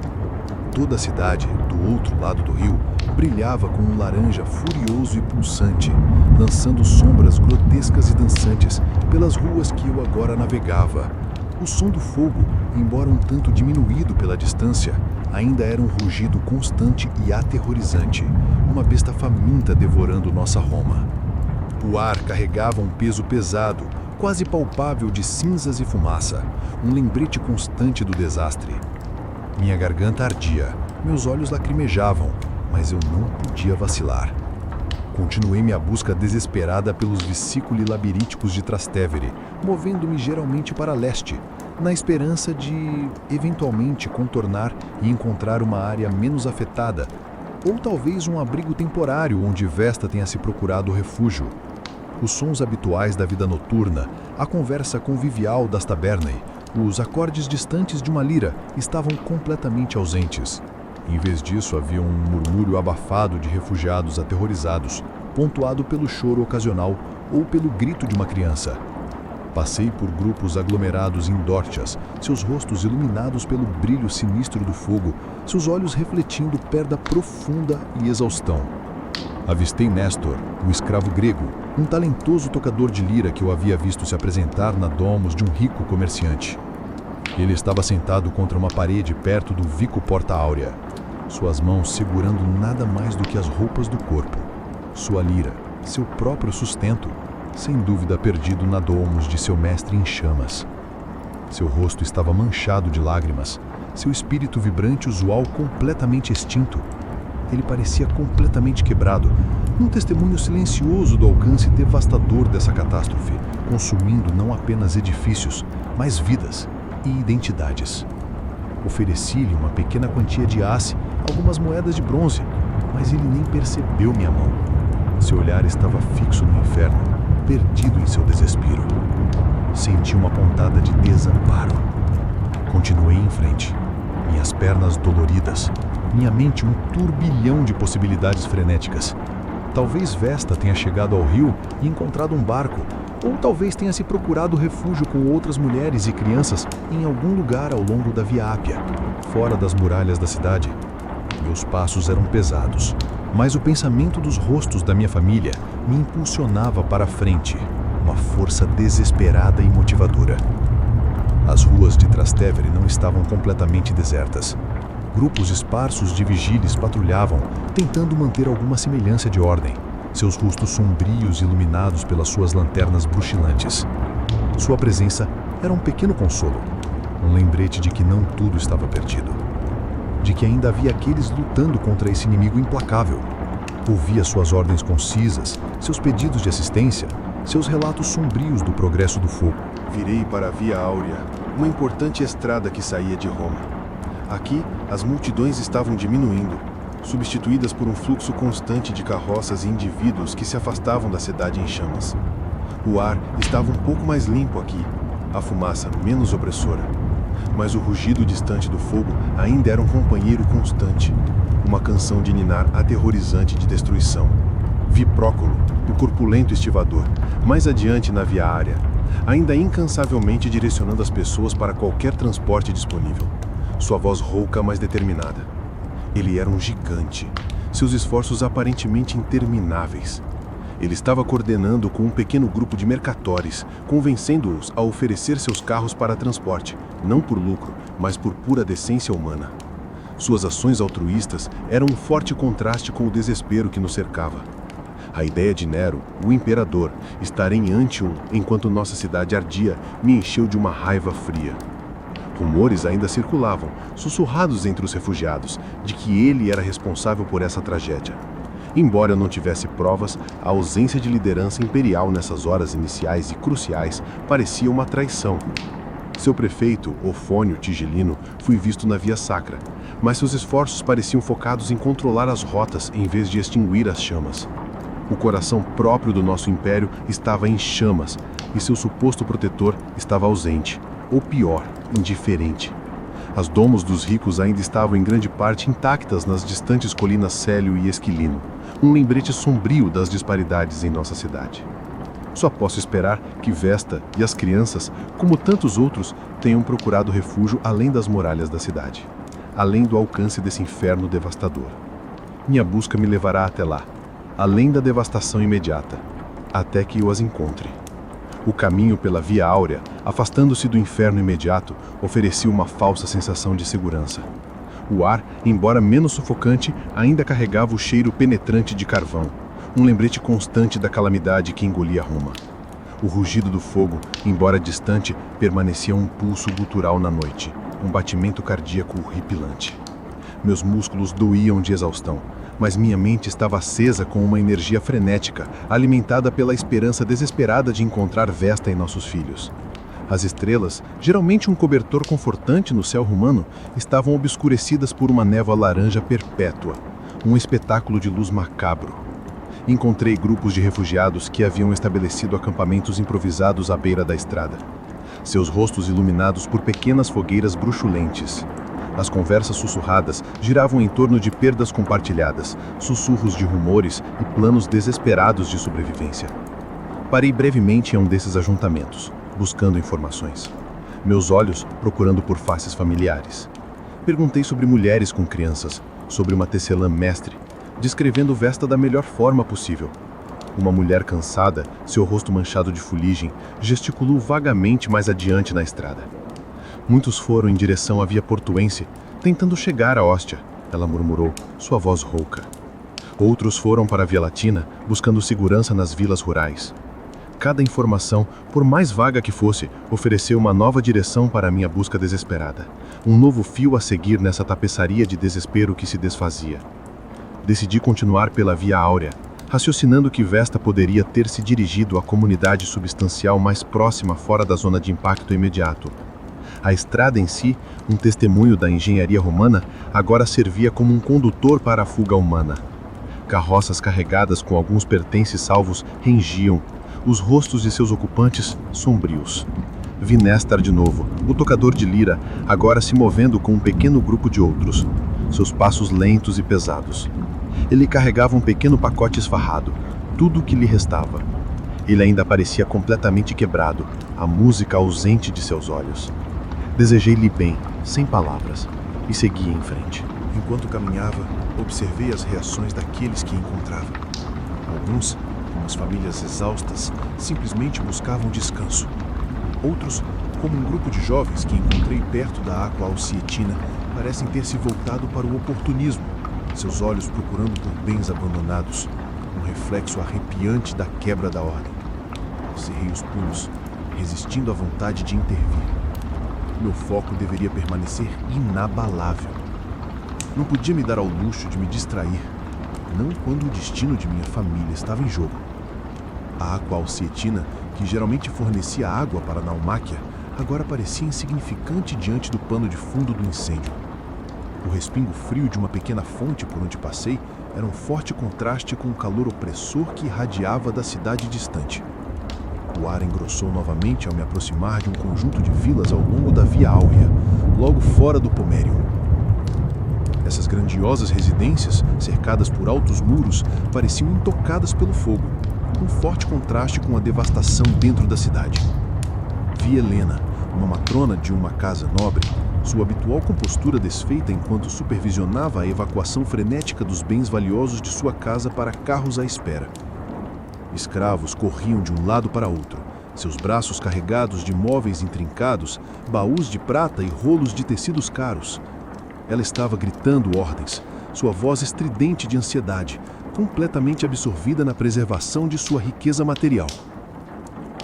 S3: Toda a cidade, do outro lado do rio, brilhava com um laranja furioso e pulsante, lançando sombras grotescas e dançantes pelas ruas que eu agora navegava. O som do fogo, embora um tanto diminuído pela distância, ainda era um rugido constante e aterrorizante, uma besta faminta devorando nossa Roma. O ar carregava um peso pesado, quase palpável de cinzas e fumaça, um lembrete constante do desastre. Minha garganta ardia, meus olhos lacrimejavam, mas eu não podia vacilar. Continuei minha busca desesperada pelos vesículos labiríticos de Trastevere, movendo-me geralmente para leste, na esperança de, eventualmente, contornar e encontrar uma área menos afetada, ou talvez um abrigo temporário onde Vesta tenha se procurado refúgio. Os sons habituais da vida noturna, a conversa convivial das tabernas, os acordes distantes de uma lira estavam completamente ausentes. Em vez disso, havia um murmúrio abafado de refugiados aterrorizados, pontuado pelo choro ocasional ou pelo grito de uma criança. Passei por grupos aglomerados em Dortias, seus rostos iluminados pelo brilho sinistro do fogo, seus olhos refletindo perda profunda e exaustão. Avistei Néstor, o escravo grego, um talentoso tocador de lira que eu havia visto se apresentar na domos de um rico comerciante. Ele estava sentado contra uma parede perto do Vico Porta Áurea, suas mãos segurando nada mais do que as roupas do corpo. Sua lira, seu próprio sustento, sem dúvida perdido na domos de seu mestre em chamas. Seu rosto estava manchado de lágrimas, seu espírito vibrante usual completamente extinto. Ele parecia completamente quebrado, um testemunho silencioso do alcance devastador dessa catástrofe, consumindo não apenas edifícios, mas vidas e identidades. Ofereci-lhe uma pequena quantia de asse, algumas moedas de bronze, mas ele nem percebeu minha mão. Seu olhar estava fixo no inferno, perdido em seu desespero. Senti uma pontada de desamparo. Continuei em frente, minhas pernas doloridas, minha mente um turbilhão de possibilidades frenéticas. Talvez Vesta tenha chegado ao rio e encontrado um barco, ou talvez tenha se procurado refúgio com outras mulheres e crianças em algum lugar ao longo da Via Ápia, fora das muralhas da cidade. Meus passos eram pesados, mas o pensamento dos rostos da minha família me impulsionava para a frente, uma força desesperada e motivadora. As ruas de Trastevere não estavam completamente desertas. Grupos esparsos de vigílias patrulhavam, tentando manter alguma semelhança de ordem, seus rostos sombrios iluminados pelas suas lanternas bruxilantes. Sua presença era um pequeno consolo, um lembrete de que não tudo estava perdido, de que ainda havia aqueles lutando contra esse inimigo implacável. Ouvia suas ordens concisas, seus pedidos de assistência, seus relatos sombrios do progresso do fogo.
S2: Virei para a Via Áurea, uma importante estrada que saía de Roma. Aqui, as multidões estavam diminuindo, substituídas por um fluxo constante de carroças e indivíduos que se afastavam da cidade em chamas. O ar estava um pouco mais limpo aqui, a fumaça menos opressora. Mas o rugido distante do fogo ainda era um companheiro constante, uma canção de ninar aterrorizante de destruição. Vi Próculo, o corpulento estivador, mais adiante na Via Área, ainda incansavelmente direcionando as pessoas para qualquer transporte disponível. Sua voz rouca, mas determinada. Ele era um gigante, seus esforços aparentemente intermináveis. Ele estava coordenando com um pequeno grupo de mercatores, convencendo-os a oferecer seus carros para transporte, não por lucro, mas por pura decência humana. Suas ações altruístas eram um forte contraste com o desespero que nos cercava. A ideia de Nero, o imperador, estar em Antium enquanto nossa cidade ardia, me encheu de uma raiva fria. Rumores ainda circulavam, sussurrados entre os refugiados, de que ele era responsável por essa tragédia. Embora eu não tivesse provas, a ausência de liderança imperial nessas horas iniciais e cruciais parecia uma traição. Seu prefeito, Ofônio Tigilino, foi visto na Via Sacra, mas seus esforços pareciam focados em controlar as rotas em vez de extinguir as chamas. O coração próprio do nosso império estava em chamas, e seu suposto protetor estava ausente, ou pior, indiferente. As domos dos ricos ainda estavam em grande parte intactas nas distantes colinas Célio e Esquilino, um lembrete sombrio das disparidades em nossa cidade. Só posso esperar que Vesta e as crianças, como tantos outros, tenham procurado refúgio além das muralhas da cidade, além do alcance desse inferno devastador. Minha busca me levará até lá, além da devastação imediata, até que eu as encontre. O caminho pela Via Áurea, afastando-se do inferno imediato, oferecia uma falsa sensação de segurança. O ar, embora menos sufocante, ainda carregava o cheiro penetrante de carvão, um lembrete constante da calamidade que engolia Roma. O rugido do fogo, embora distante, permanecia um pulso gutural na noite,
S3: um batimento cardíaco horripilante. Meus músculos doíam de exaustão, mas minha mente estava acesa com uma energia frenética, alimentada pela esperança desesperada de encontrar Vesta e nossos filhos. As estrelas, geralmente um cobertor confortante no céu romano, estavam obscurecidas por uma névoa laranja perpétua, um espetáculo de luz macabro. Encontrei grupos de refugiados que haviam estabelecido acampamentos improvisados à beira da estrada. Seus rostos iluminados por pequenas fogueiras bruxulentes. As conversas sussurradas giravam em torno de perdas compartilhadas, sussurros de rumores e planos desesperados de sobrevivência. Parei brevemente em um desses ajuntamentos, buscando informações. Meus olhos procurando por faces familiares. Perguntei sobre mulheres com crianças, sobre uma tecelã mestre, descrevendo Vesta da melhor forma possível. Uma mulher cansada, seu rosto manchado de fuligem, gesticulou vagamente mais adiante na estrada. Muitos foram em direção à via portuense, tentando chegar a Ostia, ela murmurou, sua voz rouca. Outros foram para a Via Latina, buscando segurança nas vilas rurais. Cada informação, por mais vaga que fosse, ofereceu uma nova direção para a minha busca desesperada. Um novo fio a seguir nessa tapeçaria de desespero que se desfazia. Decidi continuar pela Via Áurea, raciocinando que Vesta poderia ter se dirigido à comunidade substancial mais próxima fora da zona de impacto imediato. A estrada em si, um testemunho da engenharia romana, agora servia como um condutor para a fuga humana. Carroças carregadas com alguns pertences salvos rangiam, os rostos de seus ocupantes sombrios. Vi Néstor de novo, o tocador de lira, agora se movendo com um pequeno grupo de outros, seus passos lentos e pesados. Ele carregava um pequeno pacote esfarrado, tudo o que lhe restava. Ele ainda parecia completamente quebrado, a música ausente de seus olhos. Desejei-lhe bem, sem palavras, e segui em frente. Enquanto caminhava, observei as reações daqueles que encontrava. Alguns, como as famílias exaustas, simplesmente buscavam descanso. Outros, como um grupo de jovens que encontrei perto da Aqua Alcietina, parecem ter se voltado para o oportunismo, seus olhos procurando por bens abandonados, um reflexo arrepiante da quebra da ordem. Cerrei os punhos, resistindo à vontade de intervir. Meu foco deveria permanecer inabalável. Não podia me dar ao luxo de me distrair, não quando o destino de minha família estava em jogo. A Aqua Alcietina, que geralmente fornecia água para a Naumáquia, agora parecia insignificante diante do pano de fundo do incêndio. O respingo frio de uma pequena fonte por onde passei era um forte contraste com o calor opressor que irradiava da cidade distante. O ar engrossou novamente ao me aproximar de um conjunto de vilas ao longo da Via Áurea, logo fora do Pomerium. Essas grandiosas residências, cercadas por altos muros, pareciam intocadas pelo fogo, um forte contraste com a devastação dentro da cidade. Vi Helena, uma matrona de uma casa nobre, sua habitual compostura desfeita enquanto supervisionava a evacuação frenética dos bens valiosos de sua casa para carros à espera. Escravos corriam de um lado para outro, seus braços carregados de móveis intrincados, baús de prata e rolos de tecidos caros. Ela estava gritando ordens, sua voz estridente de ansiedade, completamente absorvida na preservação de sua riqueza material.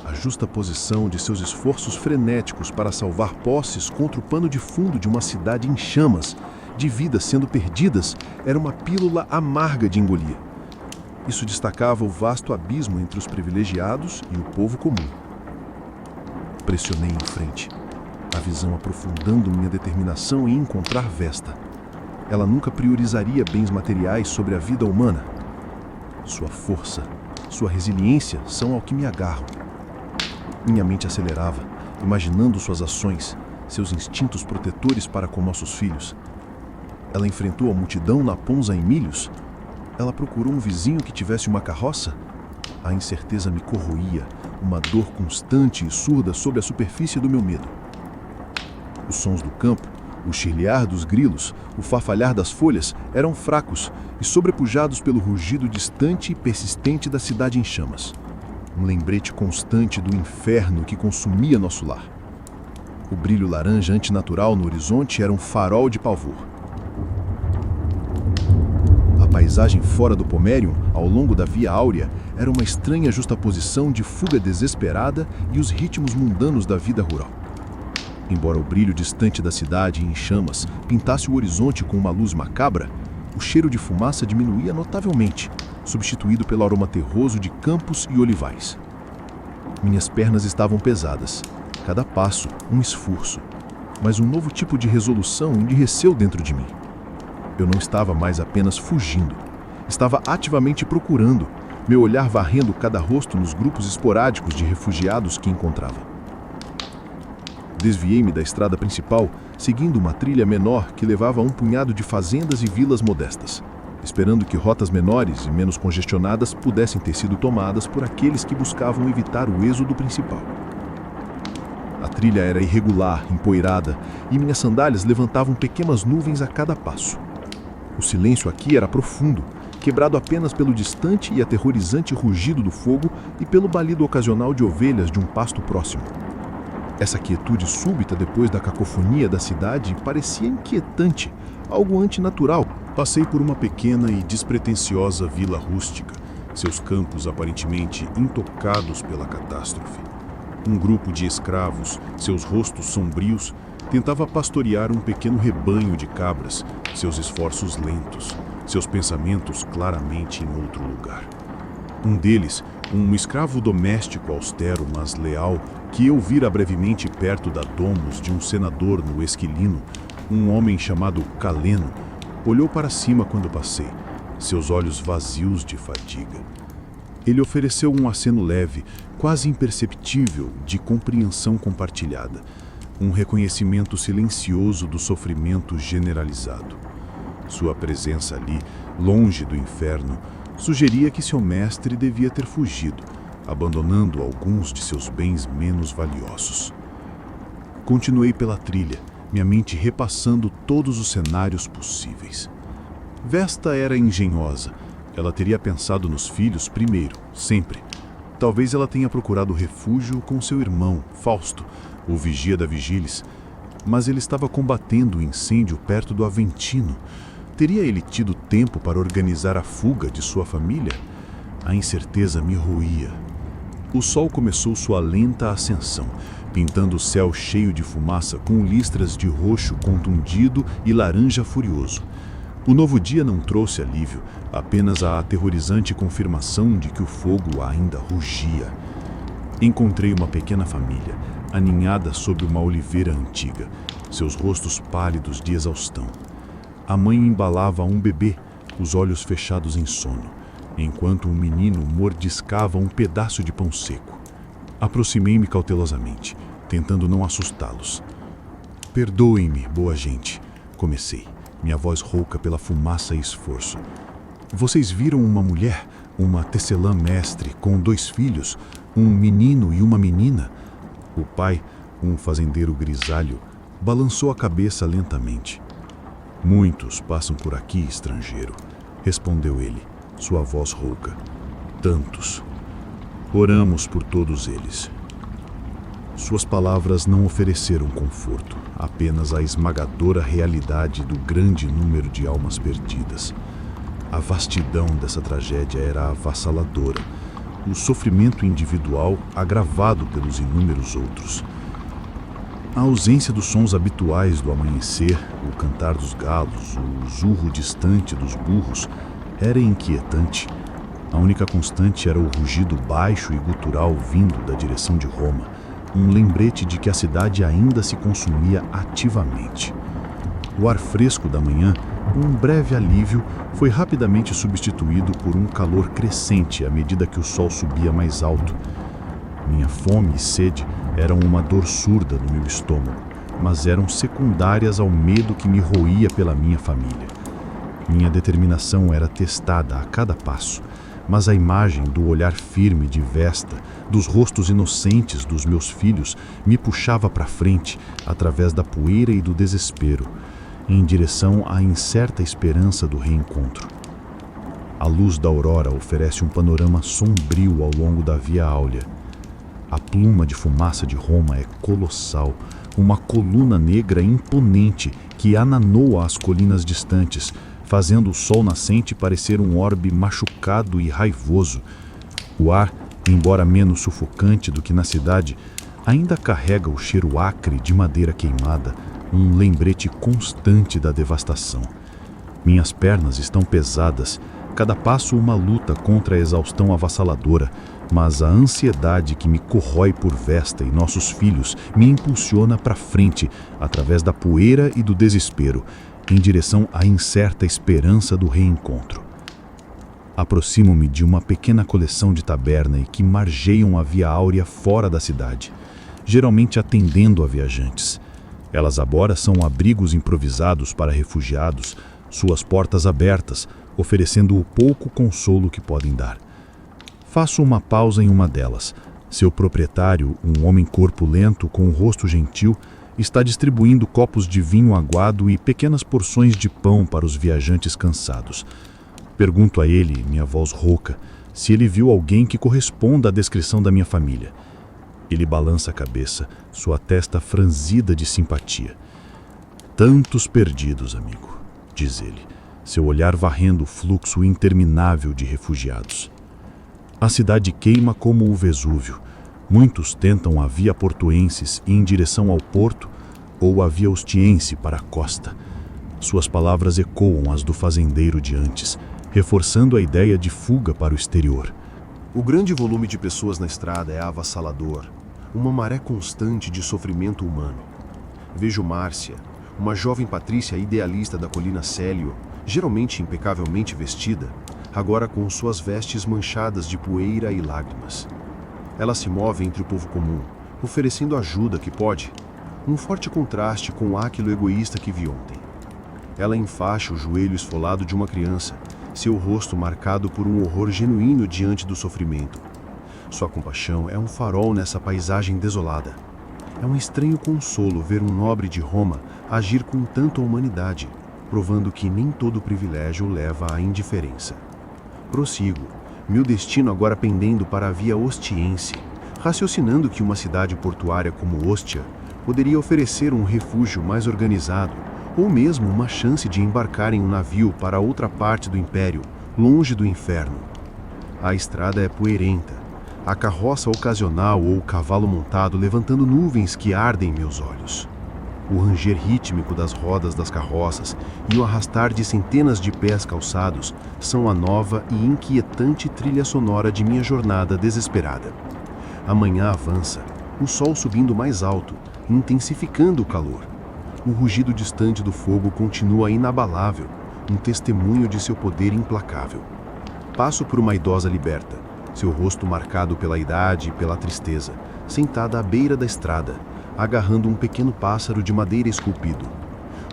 S3: A justa posição de seus esforços frenéticos para salvar posses contra o pano de fundo de uma cidade em chamas, de vidas sendo perdidas, era uma pílula amarga de engolir. Isso destacava o vasto abismo entre os privilegiados e o povo comum. Pressionei em frente, a visão aprofundando minha determinação em encontrar Vesta. Ela nunca priorizaria bens materiais sobre a vida humana. Sua força, sua resiliência são ao que me agarro. Minha mente acelerava, imaginando suas ações, seus instintos protetores para com nossos filhos. Ela enfrentou a multidão na Ponza em milhos. Ela procurou um vizinho que tivesse uma carroça? A incerteza me corroía, uma dor constante e surda sobre a superfície do meu medo. Os sons do campo, o chirlear dos grilos, o farfalhar das folhas eram fracos e sobrepujados pelo rugido distante e persistente da cidade em chamas. Um lembrete constante do inferno que consumia nosso lar. O brilho laranja antinatural no horizonte era um farol de pavor. A paisagem fora do Pomerium, ao longo da Via Áurea, era uma estranha justaposição de fuga desesperada e os ritmos mundanos da vida rural. Embora o brilho distante da cidade em chamas pintasse o horizonte com uma luz macabra, o cheiro de fumaça diminuía notavelmente, substituído pelo aroma terroso de campos e olivais. Minhas pernas estavam pesadas, cada passo um esforço, mas um novo tipo de resolução enrijeceu dentro de mim. Eu não estava mais apenas fugindo, estava ativamente procurando, meu olhar varrendo cada rosto nos grupos esporádicos de refugiados que encontrava. Desviei-me da estrada principal, seguindo uma trilha menor que levava a um punhado de fazendas e vilas modestas, esperando que rotas menores e menos congestionadas pudessem ter sido tomadas por aqueles que buscavam evitar o êxodo principal. A trilha era irregular, empoeirada, e minhas sandálias levantavam pequenas nuvens a cada passo. O silêncio aqui era profundo, quebrado apenas pelo distante e aterrorizante rugido do fogo e pelo balido ocasional de ovelhas de um pasto próximo. Essa quietude súbita depois da cacofonia da cidade parecia inquietante, algo antinatural. Passei por uma pequena e despretensiosa vila rústica, seus campos aparentemente intocados pela catástrofe. Um grupo de escravos, seus rostos sombrios, tentava pastorear um pequeno rebanho de cabras, seus esforços lentos, seus pensamentos claramente em outro lugar. Um deles, um escravo doméstico austero, mas leal, que eu vira brevemente perto da domus de um senador no Esquilino, um homem chamado Caleno, olhou para cima quando passei, seus olhos vazios de fadiga. Ele ofereceu um aceno leve, quase imperceptível, de compreensão compartilhada, um reconhecimento silencioso do sofrimento generalizado. Sua presença ali, longe do inferno, sugeria que seu mestre devia ter fugido, abandonando alguns de seus bens menos valiosos. Continuei pela trilha, minha mente repassando todos os cenários possíveis. Vesta era engenhosa. Ela teria pensado nos filhos primeiro, sempre. Talvez ela tenha procurado refúgio com seu irmão, Fausto, o vigia da Vigílis, mas ele estava combatendo o incêndio perto do Aventino. Teria ele tido tempo para organizar a fuga de sua família? A incerteza me roía. O sol começou sua lenta ascensão, pintando o céu cheio de fumaça com listras de roxo contundido e laranja furioso. O novo dia não trouxe alívio, apenas a aterrorizante confirmação de que o fogo ainda rugia. Encontrei uma pequena família, aninhada sob uma oliveira antiga, seus rostos pálidos de exaustão. A mãe embalava um bebê, os olhos fechados em sono, enquanto um menino mordiscava um pedaço de pão seco. Aproximei-me cautelosamente, tentando não assustá-los. "Perdoem-me, boa gente", comecei, minha voz rouca pela fumaça e esforço. "Vocês viram uma mulher, uma tecelã mestre, com 2 filhos, um menino e uma menina?" O pai, um fazendeiro grisalho, balançou a cabeça lentamente. "Muitos passam por aqui, estrangeiro", respondeu ele, sua voz rouca. "Tantos. Oramos por todos eles." Suas palavras não ofereceram conforto, apenas a esmagadora realidade do grande número de almas perdidas. A vastidão dessa tragédia era avassaladora, o sofrimento individual agravado pelos inúmeros outros. A ausência dos sons habituais do amanhecer, o cantar dos galos, o zurro distante dos burros, era inquietante. A única constante era o rugido baixo e gutural vindo da direção de Roma, um lembrete de que a cidade ainda se consumia ativamente. O ar fresco da manhã, um breve alívio, foi rapidamente substituído por um calor crescente à medida que o sol subia mais alto. Minha fome e sede eram uma dor surda no meu estômago, mas eram secundárias ao medo que me roía pela minha família. Minha determinação era testada a cada passo, mas a imagem do olhar firme de Vesta, dos rostos inocentes dos meus filhos, me puxava para frente, através da poeira e do desespero, em direção à incerta esperança do reencontro. A luz da aurora oferece um panorama sombrio ao longo da Via Áurea. A pluma de fumaça de Roma é colossal, uma coluna negra imponente que ananoa as colinas distantes, fazendo o sol nascente parecer um orbe machucado e raivoso. O ar, embora menos sufocante do que na cidade, ainda carrega o cheiro acre de madeira queimada, um lembrete constante da devastação. Minhas pernas estão pesadas, cada passo uma luta contra a exaustão avassaladora, mas a ansiedade que me corrói por Vesta e nossos filhos me impulsiona para frente, através da poeira e do desespero, em direção à incerta esperança do reencontro. Aproximo-me de uma pequena coleção de taberna que margeiam a Via Áurea fora da cidade, geralmente atendendo a viajantes. Elas agora são abrigos improvisados para refugiados, suas portas abertas, oferecendo o pouco consolo que podem dar. Faço uma pausa em uma delas. Seu proprietário, um homem corpulento com um rosto gentil, está distribuindo copos de vinho aguado e pequenas porções de pão para os viajantes cansados. Pergunto a ele, minha voz rouca, se ele viu alguém que corresponda à descrição da minha família. Ele balança a cabeça, sua testa franzida de simpatia. Tantos perdidos, amigo, diz ele, seu olhar varrendo o fluxo interminável de refugiados. A cidade queima como o Vesúvio. Muitos tentam a via Portuenses em direção ao porto ou a via Ostiense para a costa. Suas palavras ecoam as do fazendeiro de antes, reforçando a ideia de fuga para o exterior.
S2: O grande volume de pessoas na estrada é avassalador, uma maré constante de sofrimento humano. Vejo Márcia, uma jovem patrícia idealista da colina Célio, geralmente impecavelmente vestida, agora com suas vestes manchadas de poeira e lágrimas. Ela se move entre o povo comum, oferecendo ajuda que pode, um forte contraste com o áquilo egoísta que vi ontem. Ela enfaixa o joelho esfolado de uma criança, seu rosto marcado por um horror genuíno diante do sofrimento. Sua compaixão é um farol nessa paisagem desolada. É um estranho consolo ver um nobre de Roma agir com tanta humanidade, provando que nem todo privilégio leva à indiferença. Prossigo, meu destino agora pendendo para a via Ostiense, raciocinando que uma cidade portuária como Ostia poderia oferecer um refúgio mais organizado, ou mesmo uma chance de embarcar em um navio para outra parte do império, longe do inferno. A estrada é poeirenta, a carroça ocasional ou o cavalo montado levantando nuvens que ardem meus olhos. O ranger rítmico das rodas das carroças e o arrastar de centenas de pés calçados são a nova e inquietante trilha sonora de minha jornada desesperada. A manhã avança, o sol subindo mais alto, intensificando o calor. O rugido distante do fogo continua inabalável, um testemunho de seu poder implacável. Passo por uma idosa liberta, seu rosto marcado pela idade e pela tristeza, sentada à beira da estrada, agarrando um pequeno pássaro de madeira esculpido.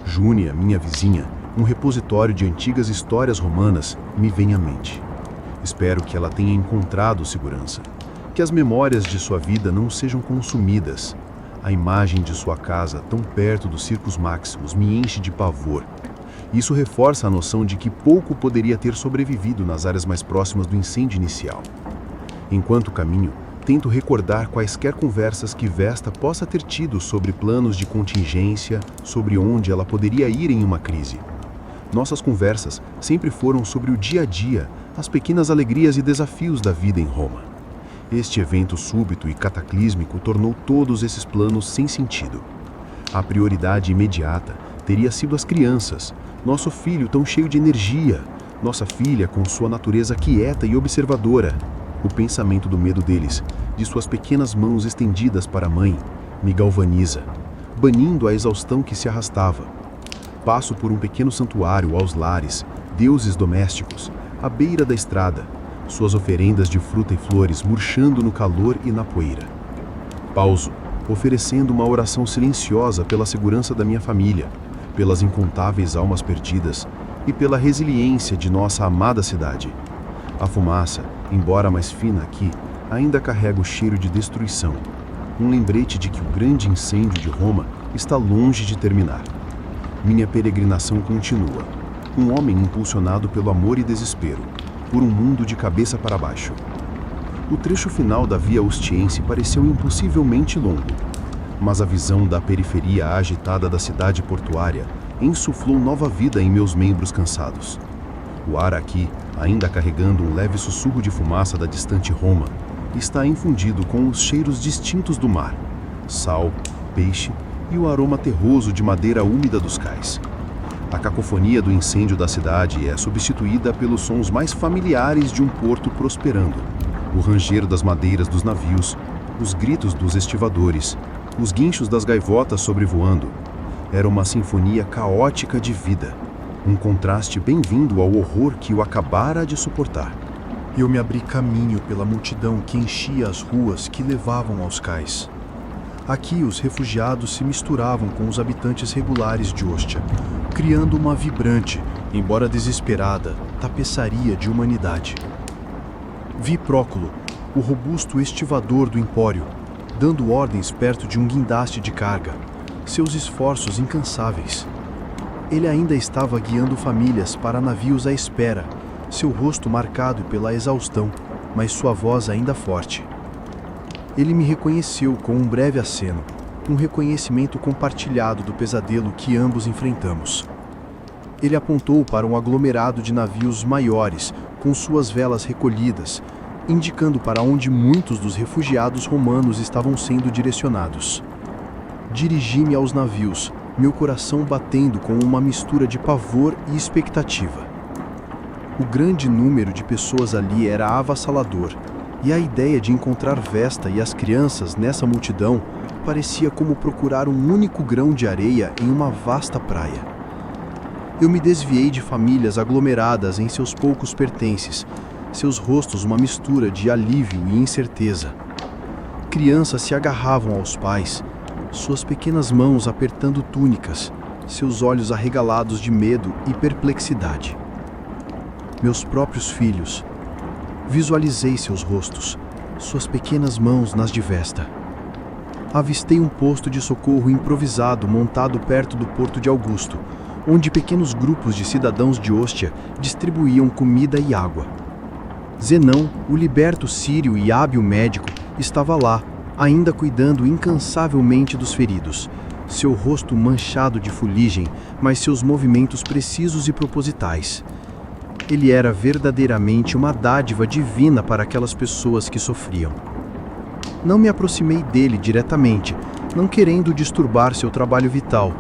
S2: Júnia, minha vizinha, um repositório de antigas histórias romanas, me vem à mente. Espero que ela tenha encontrado segurança, que as memórias de sua vida não sejam consumidas. A imagem de sua casa, tão perto dos Circus Maximus, me enche de pavor. Isso reforça a noção de que pouco poderia ter sobrevivido nas áreas mais próximas do incêndio inicial. Enquanto caminho, tento recordar quaisquer conversas que Vesta possa ter tido sobre planos de contingência, sobre onde ela poderia ir em uma crise. Nossas conversas sempre foram sobre o dia a dia, as pequenas alegrias e desafios da vida em Roma. Este evento súbito e cataclísmico tornou todos esses planos sem sentido. A prioridade imediata teria sido as crianças, nosso filho tão cheio de energia, nossa filha com sua natureza quieta e observadora. O pensamento do medo deles, de suas pequenas mãos estendidas para a mãe, me galvaniza, banindo a exaustão que se arrastava. Passo por um pequeno santuário aos lares, deuses domésticos, à beira da estrada, suas oferendas de fruta e flores murchando no calor e na poeira. Pauso, oferecendo uma oração silenciosa pela segurança da minha família, pelas incontáveis almas perdidas e pela resiliência de nossa amada cidade. A fumaça, embora mais fina aqui, ainda carrega o cheiro de destruição, um lembrete de que o grande incêndio de Roma está longe de terminar. Minha peregrinação continua, um homem impulsionado pelo amor e desespero, por um mundo de cabeça para baixo. O trecho final da Via Ostiense pareceu impossivelmente longo, mas a visão da periferia agitada da cidade portuária insuflou nova vida em meus membros cansados. O ar aqui, ainda carregando um leve sussurro de fumaça da distante Roma, está infundido com os cheiros distintos do mar,
S3: sal, peixe e o aroma terroso de madeira úmida dos cais. A cacofonia do incêndio da cidade é substituída pelos sons mais familiares de um porto prosperando. O ranger das madeiras dos navios, os gritos dos estivadores, os guinchos das gaivotas sobrevoando. Era uma sinfonia caótica de vida, um contraste bem-vindo ao horror que o acabara de suportar. Eu me abri caminho pela multidão que enchia as ruas que levavam aos cais. Aqui os refugiados se misturavam com os habitantes regulares de Ostia, criando uma vibrante, embora desesperada, tapeçaria de humanidade. Vi Próculo, o robusto estivador do Empório, dando ordens perto de um guindaste de carga, seus esforços incansáveis. Ele ainda estava guiando famílias para navios à espera, seu rosto marcado pela exaustão, mas sua voz ainda forte. Ele me reconheceu com um breve aceno, um reconhecimento compartilhado do pesadelo que ambos enfrentamos. Ele apontou para um aglomerado de navios maiores, com suas velas recolhidas, indicando para onde muitos dos refugiados romanos estavam sendo direcionados. Dirigi-me aos navios, meu coração batendo com uma mistura de pavor e expectativa. O grande número de pessoas ali era avassalador, e a ideia de encontrar Vesta e as crianças nessa multidão parecia como procurar um único grão de areia em uma vasta praia. Eu me desviei de famílias aglomeradas em seus poucos pertences, seus rostos uma mistura de alívio e incerteza. Crianças se agarravam aos pais, suas pequenas mãos apertando túnicas, seus olhos arregalados de medo e perplexidade. Meus próprios filhos. Visualizei seus rostos, suas pequenas mãos nas de Vesta. Avistei um posto de socorro improvisado montado perto do porto de Augusto, onde pequenos grupos de cidadãos de Ostia distribuíam comida e água. Zenão, o liberto sírio e hábil médico, estava lá, ainda cuidando incansavelmente dos feridos, seu rosto manchado de fuligem, mas seus movimentos precisos e propositais. Ele era verdadeiramente uma dádiva divina para aquelas pessoas que sofriam. Não me aproximei dele diretamente, não querendo disturbar seu trabalho vital,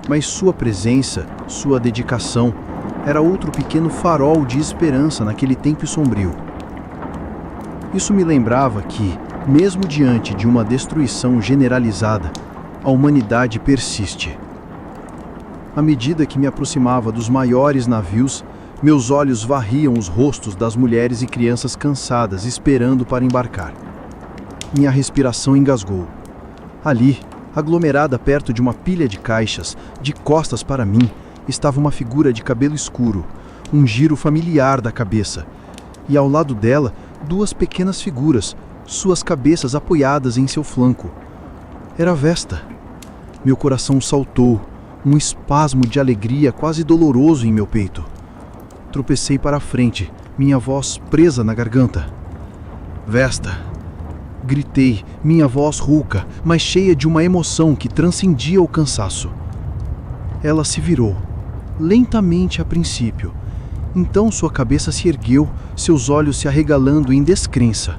S3: mas sua presença, sua dedicação, era outro pequeno farol de esperança naquele tempo sombrio. Isso me lembrava que, mesmo diante de uma destruição generalizada, a humanidade persiste. À medida que me aproximava dos maiores navios, meus olhos varriam os rostos das mulheres e crianças cansadas esperando para embarcar. Minha respiração engasgou. Ali, aglomerada perto de uma pilha de caixas, de costas para mim, estava uma figura de cabelo escuro, um giro familiar da cabeça, e ao lado dela, duas pequenas figuras, suas cabeças apoiadas em seu flanco. Era Vesta. Meu coração saltou, um espasmo de alegria quase doloroso em meu peito. Tropecei para a frente, minha voz presa na garganta. Vesta! Gritei, minha voz rouca, mas cheia de uma emoção que transcendia o cansaço. Ela se virou, lentamente a princípio. Então sua cabeça se ergueu, seus olhos se arregalando em descrença.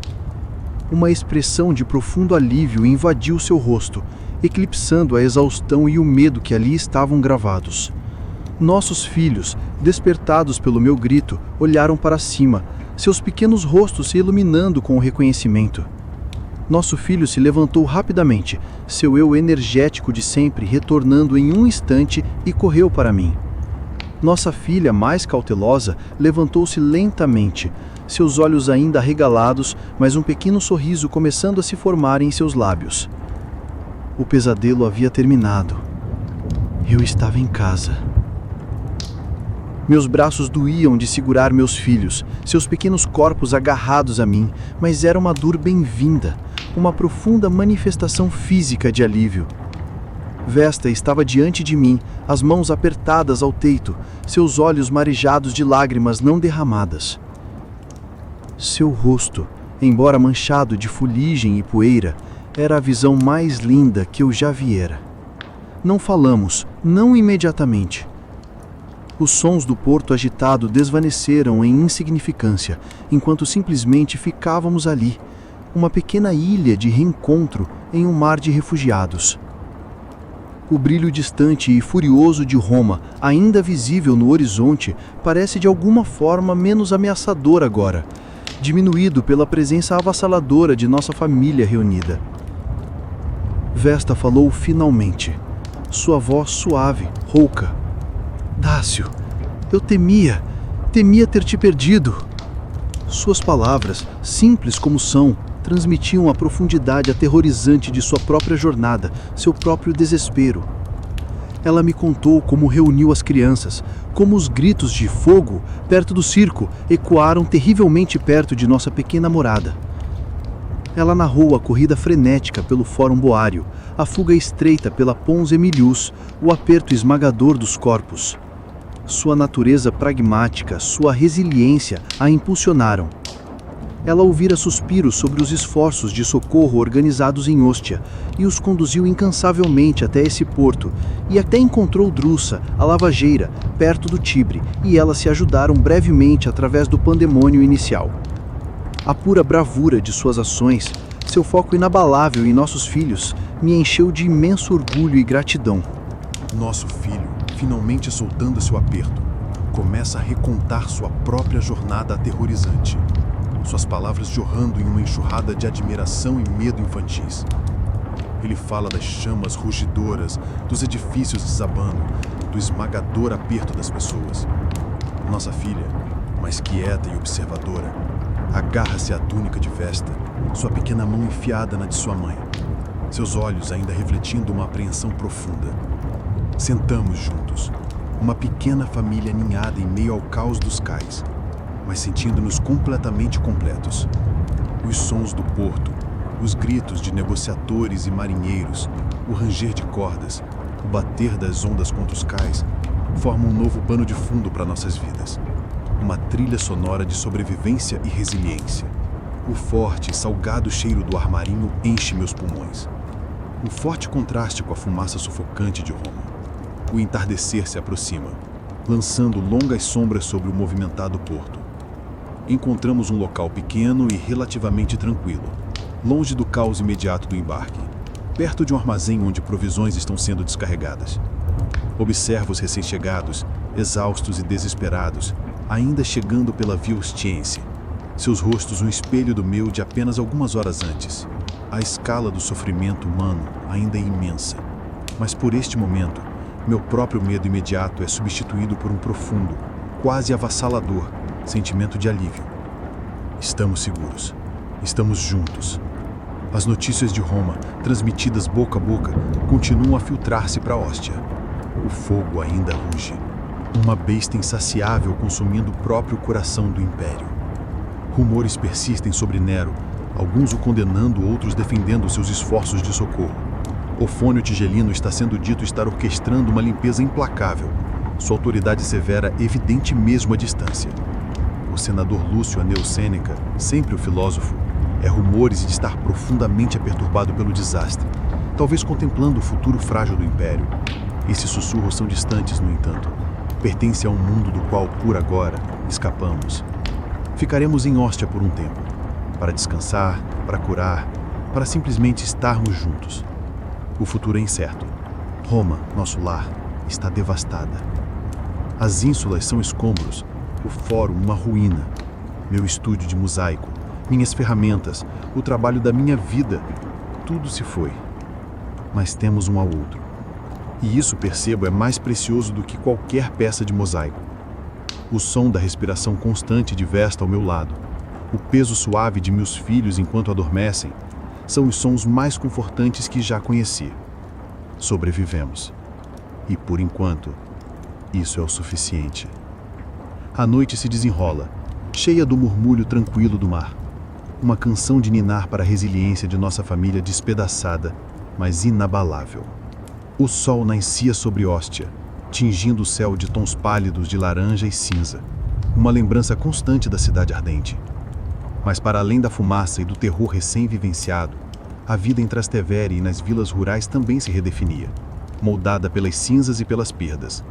S3: Uma expressão de profundo alívio invadiu seu rosto, eclipsando a exaustão e o medo que ali estavam gravados. Nossos filhos, despertados pelo meu grito, olharam para cima, seus pequenos rostos se iluminando com o reconhecimento. Nosso filho se levantou rapidamente, seu eu energético de sempre retornando em um instante e correu para mim. Nossa filha, mais cautelosa, levantou-se lentamente, seus olhos ainda arregalados, mas um pequeno sorriso começando a se formar em seus lábios. O pesadelo havia terminado. Eu estava em casa. Meus braços doíam de segurar meus filhos, seus pequenos corpos agarrados a mim, mas era uma dor bem-vinda, uma profunda manifestação física de alívio. Vesta estava diante de mim, as mãos apertadas ao teito, seus olhos marejados de lágrimas não derramadas. Seu rosto, embora manchado de fuligem e poeira, era a visão mais linda que eu já viera. Não falamos, não imediatamente. Os sons do porto agitado desvaneceram em insignificância, enquanto simplesmente ficávamos ali,
S2: uma pequena ilha de reencontro em um mar de refugiados. O brilho distante e furioso de Roma, ainda visível no horizonte, parece de alguma forma menos ameaçador agora, diminuído pela presença avassaladora de nossa família reunida. Vesta falou finalmente, sua voz suave, rouca. Dácio, eu temia ter te perdido. Suas palavras, simples como são, transmitiam a profundidade aterrorizante de sua própria jornada, seu próprio desespero. Ela me contou como reuniu as crianças, como os gritos de fogo perto do circo ecoaram terrivelmente perto de nossa pequena morada. Ela narrou a corrida frenética pelo Fórum Boário, a fuga estreita pela Pons Emilius, o aperto esmagador dos corpos. Sua natureza pragmática, sua resiliência a impulsionaram. Ela ouvira suspiros sobre os esforços de socorro organizados em Ostia e os conduziu incansavelmente até esse porto, e até encontrou Drussa, a lavageira, perto do Tibre, e elas se ajudaram brevemente através do pandemônio inicial. A pura bravura de suas ações, seu foco inabalável em nossos filhos, me encheu de imenso orgulho e gratidão.
S3: Nosso filho, finalmente soltando seu aperto, começa a recontar sua própria jornada aterrorizante. Suas palavras jorrando em uma enxurrada de admiração e medo infantis. Ele fala das chamas rugidoras, dos edifícios desabando, do esmagador aperto das pessoas. Nossa filha, mais quieta e observadora, agarra-se à túnica de Vesta, sua pequena mão enfiada na de sua mãe, seus olhos ainda refletindo uma apreensão profunda. Sentamos juntos, uma pequena família ninhada em meio ao caos dos cais, mas sentindo-nos completamente completos. Os sons do porto, os gritos de negociadores e marinheiros, o ranger de cordas, o bater das ondas contra os cais, formam um novo pano de fundo para nossas vidas. Uma trilha sonora de sobrevivência e resiliência. O forte e salgado cheiro do ar marinho enche meus pulmões. Um forte contraste com a fumaça sufocante de Roma. O entardecer se aproxima, lançando longas sombras sobre o movimentado porto. Encontramos um local pequeno e relativamente tranquilo, longe do caos imediato do embarque, perto de um armazém onde provisões estão sendo descarregadas. Observo os recém-chegados, exaustos e desesperados, ainda chegando pela via Ostiense, seus rostos um espelho do meu de apenas algumas horas antes. A escala do sofrimento humano ainda é imensa, mas por este momento, meu próprio medo imediato é substituído por um profundo, quase avassalador, sentimento de alívio. Estamos seguros. Estamos juntos. As notícias de Roma, transmitidas boca a boca, continuam a filtrar-se para Ostia. O fogo ainda ruge. Uma besta insaciável consumindo o próprio coração do império. Rumores persistem sobre Nero, alguns o condenando, outros defendendo seus esforços de socorro. Ofônio Tigelino está sendo dito estar orquestrando uma limpeza implacável. Sua autoridade severa evidente mesmo à distância. O senador Lúcio Aneu Sêneca, sempre o filósofo, é rumores de estar profundamente perturbado pelo desastre, talvez contemplando o futuro frágil do império. Esses sussurros são distantes, no entanto. Pertencem a um mundo do qual, por agora, escapamos. Ficaremos em Ostia por um tempo, para descansar, para curar, para simplesmente estarmos juntos. O futuro é incerto. Roma, nosso lar, está devastada. As ínsulas são escombros, o fórum uma ruína. Meu estúdio de mosaico, minhas ferramentas, o trabalho da minha vida, tudo se foi. Mas temos um ao outro. E isso, percebo, é mais precioso do que qualquer peça de mosaico. O som da respiração constante de Vesta ao meu lado, o peso suave de meus filhos enquanto adormecem, são os sons mais confortantes que já conheci. Sobrevivemos. E, por enquanto, isso é o suficiente. A noite se desenrola, cheia do murmúrio tranquilo do mar. Uma canção de ninar para a resiliência de nossa família despedaçada, mas inabalável. O sol nascia sobre Ostia, tingindo o céu de tons pálidos de laranja e cinza, uma lembrança constante da cidade ardente. Mas para além da fumaça e do terror recém-vivenciado, a vida em Trastevere e nas vilas rurais também se redefinia, moldada pelas cinzas e pelas perdas.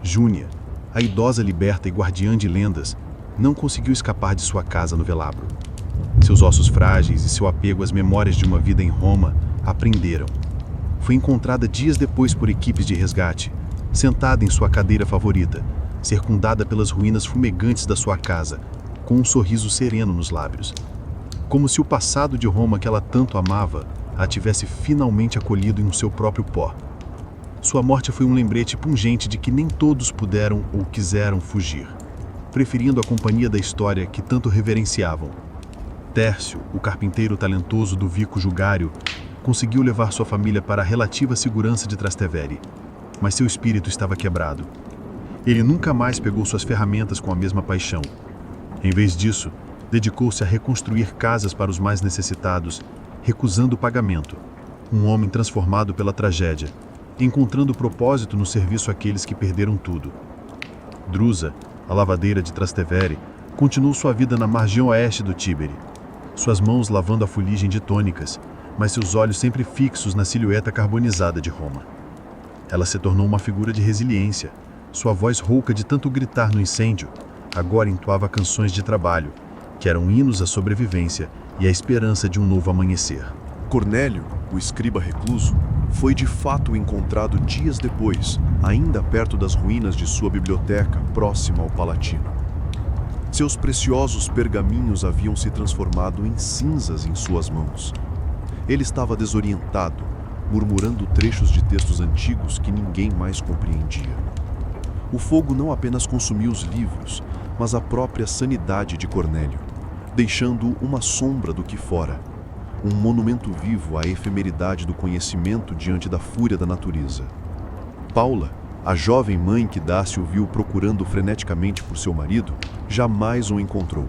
S3: Júnia, a idosa liberta e guardiã de lendas, não conseguiu escapar de sua casa no Velabro. Seus ossos frágeis e seu apego às memórias de uma vida em Roma aprenderam. Foi encontrada dias depois por equipes de resgate, sentada em sua cadeira favorita, circundada pelas ruínas fumegantes da sua casa, com um sorriso sereno nos lábios. Como se o passado de Roma que ela tanto amava a tivesse finalmente acolhido em seu próprio pó. Sua morte foi um lembrete pungente de que nem todos puderam ou quiseram fugir, preferindo a companhia da história que tanto reverenciavam. Tércio, o carpinteiro talentoso do Vico Jugário, conseguiu levar sua família para a relativa segurança de Trastevere, mas seu espírito estava quebrado. Ele nunca mais pegou suas ferramentas com a mesma paixão. Em vez disso, dedicou-se a reconstruir casas para os mais necessitados, recusando o pagamento. Um homem transformado pela tragédia, encontrando propósito no serviço àqueles que perderam tudo. Drusa, a lavadeira de Trastevere, continuou sua vida na margem oeste do Tíberi, suas mãos lavando a fuligem de tônicas, mas seus olhos sempre fixos na silhueta carbonizada de Roma. Ela se tornou uma figura de resiliência. Sua voz rouca de tanto gritar no incêndio, agora entoava canções de trabalho, que eram hinos à sobrevivência e à esperança de um novo amanhecer.
S2: Cornélio, o escriba recluso, foi de fato encontrado dias depois, ainda perto das ruínas de sua biblioteca, próxima ao Palatino. Seus preciosos pergaminhos haviam se transformado em cinzas em suas mãos. Ele estava desorientado, murmurando trechos de textos antigos que ninguém mais compreendia. O fogo não apenas consumiu os livros, mas a própria sanidade de Cornélio, deixando uma sombra do que fora, um monumento vivo à efemeridade do conhecimento diante da fúria da natureza. Paula, a jovem mãe que Dácio viu procurando freneticamente por seu marido, jamais o encontrou.